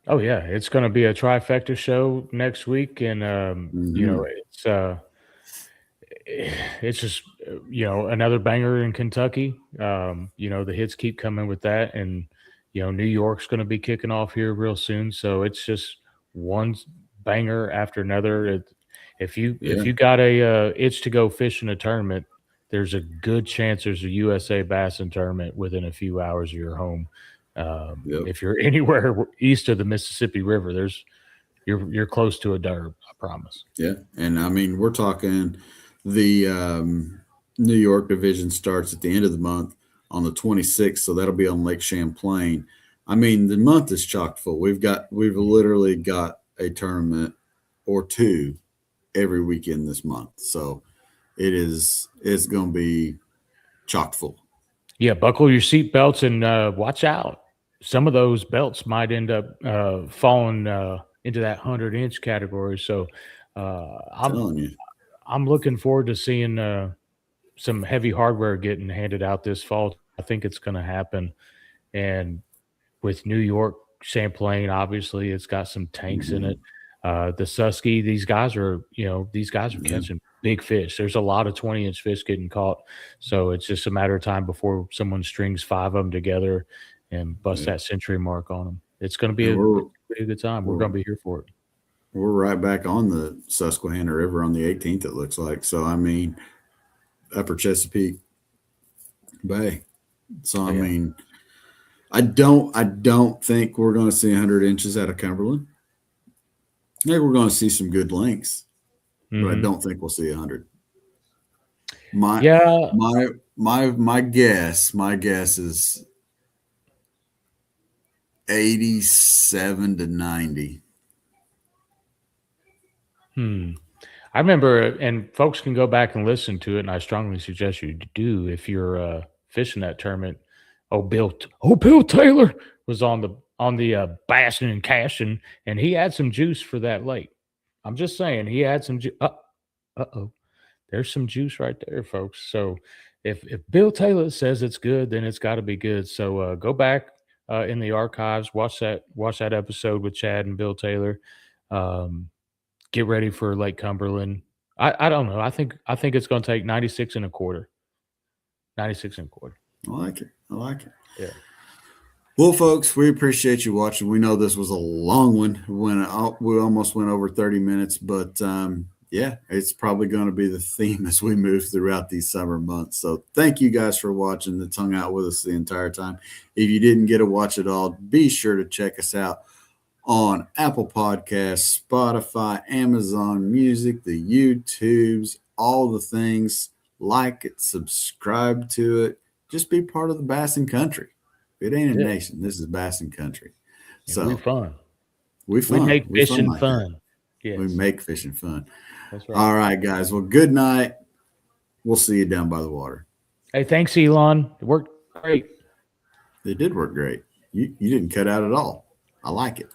Oh yeah, it's going to be a trifecta show next week, and it's just another banger in Kentucky. The hits keep coming with that, and New York's going to be kicking off here real soon. So it's just one banger after another. If you got a itch to go fish in a tournament, there's a good chance there's a USA Bassin tournament within a few hours of your home. If you're anywhere east of the Mississippi River, you're close to a derb, I promise. Yeah, and I mean we're talking the New York division starts at the end of the month on the 26th, so that'll be on Lake Champlain. I mean the month is chock full. We've literally got a tournament or two every weekend this month, so it's going to be chock full. Yeah, buckle your seatbelts and watch out. Some of those belts might end up falling into that 100-inch category. So I'm looking forward to seeing some heavy hardware getting handed out this fall. I think it's going to happen. And with New York, Champlain, obviously, it's got some tanks in it. The Susky, these guys are catching big fish. There's a lot of 20-inch fish getting caught. So it's just a matter of time before someone strings 5 of them together and bust that century mark on them. It's going to be a good time. We're going to be here for it. We're right back on the Susquehanna River on the 18th, it looks like. So, I mean, Upper Chesapeake Bay. So, I mean, I don't think we're going to see 100 inches out of Cumberland. Maybe we're going to see some good lengths, but I don't think we'll see 100. My guess is 87 to 90. I remember, and folks can go back and listen to it, and I strongly suggest you do if you're fishing that tournament. Bill Taylor was on the Bassin and Cashin, and he had some juice for that lake. I'm just saying, he had some juice. There's some juice right there, folks. So if Bill Taylor says it's good, then it's got to be good. So go back in the archives, watch that episode with Chad and Bill Taylor. Get ready for Lake Cumberland. I don't know. I think it's going to take 96 1/4. 96 1/4. I like it. Yeah. Well, folks, we appreciate you watching. We know this was a long one. We almost went over 30 minutes, but it's probably going to be the theme as we move throughout these summer months. So thank you guys for watching, that's hung out with us the entire time. If you didn't get to watch it all, be sure to check us out on Apple Podcasts, Spotify, Amazon Music, the YouTubes, all the things. Like it, subscribe to it. Just be part of the Bassin country. It ain't a nation. This is Bassin country. So we're fun. We make fishing fun. Yes. We make fishing fun. That's right. All right, guys. Well, good night. We'll see you down by the water. Hey, thanks, Elon. It worked great. It did work great. You didn't cut out at all. I like it.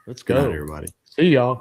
Let's Good go, night, everybody. See y'all.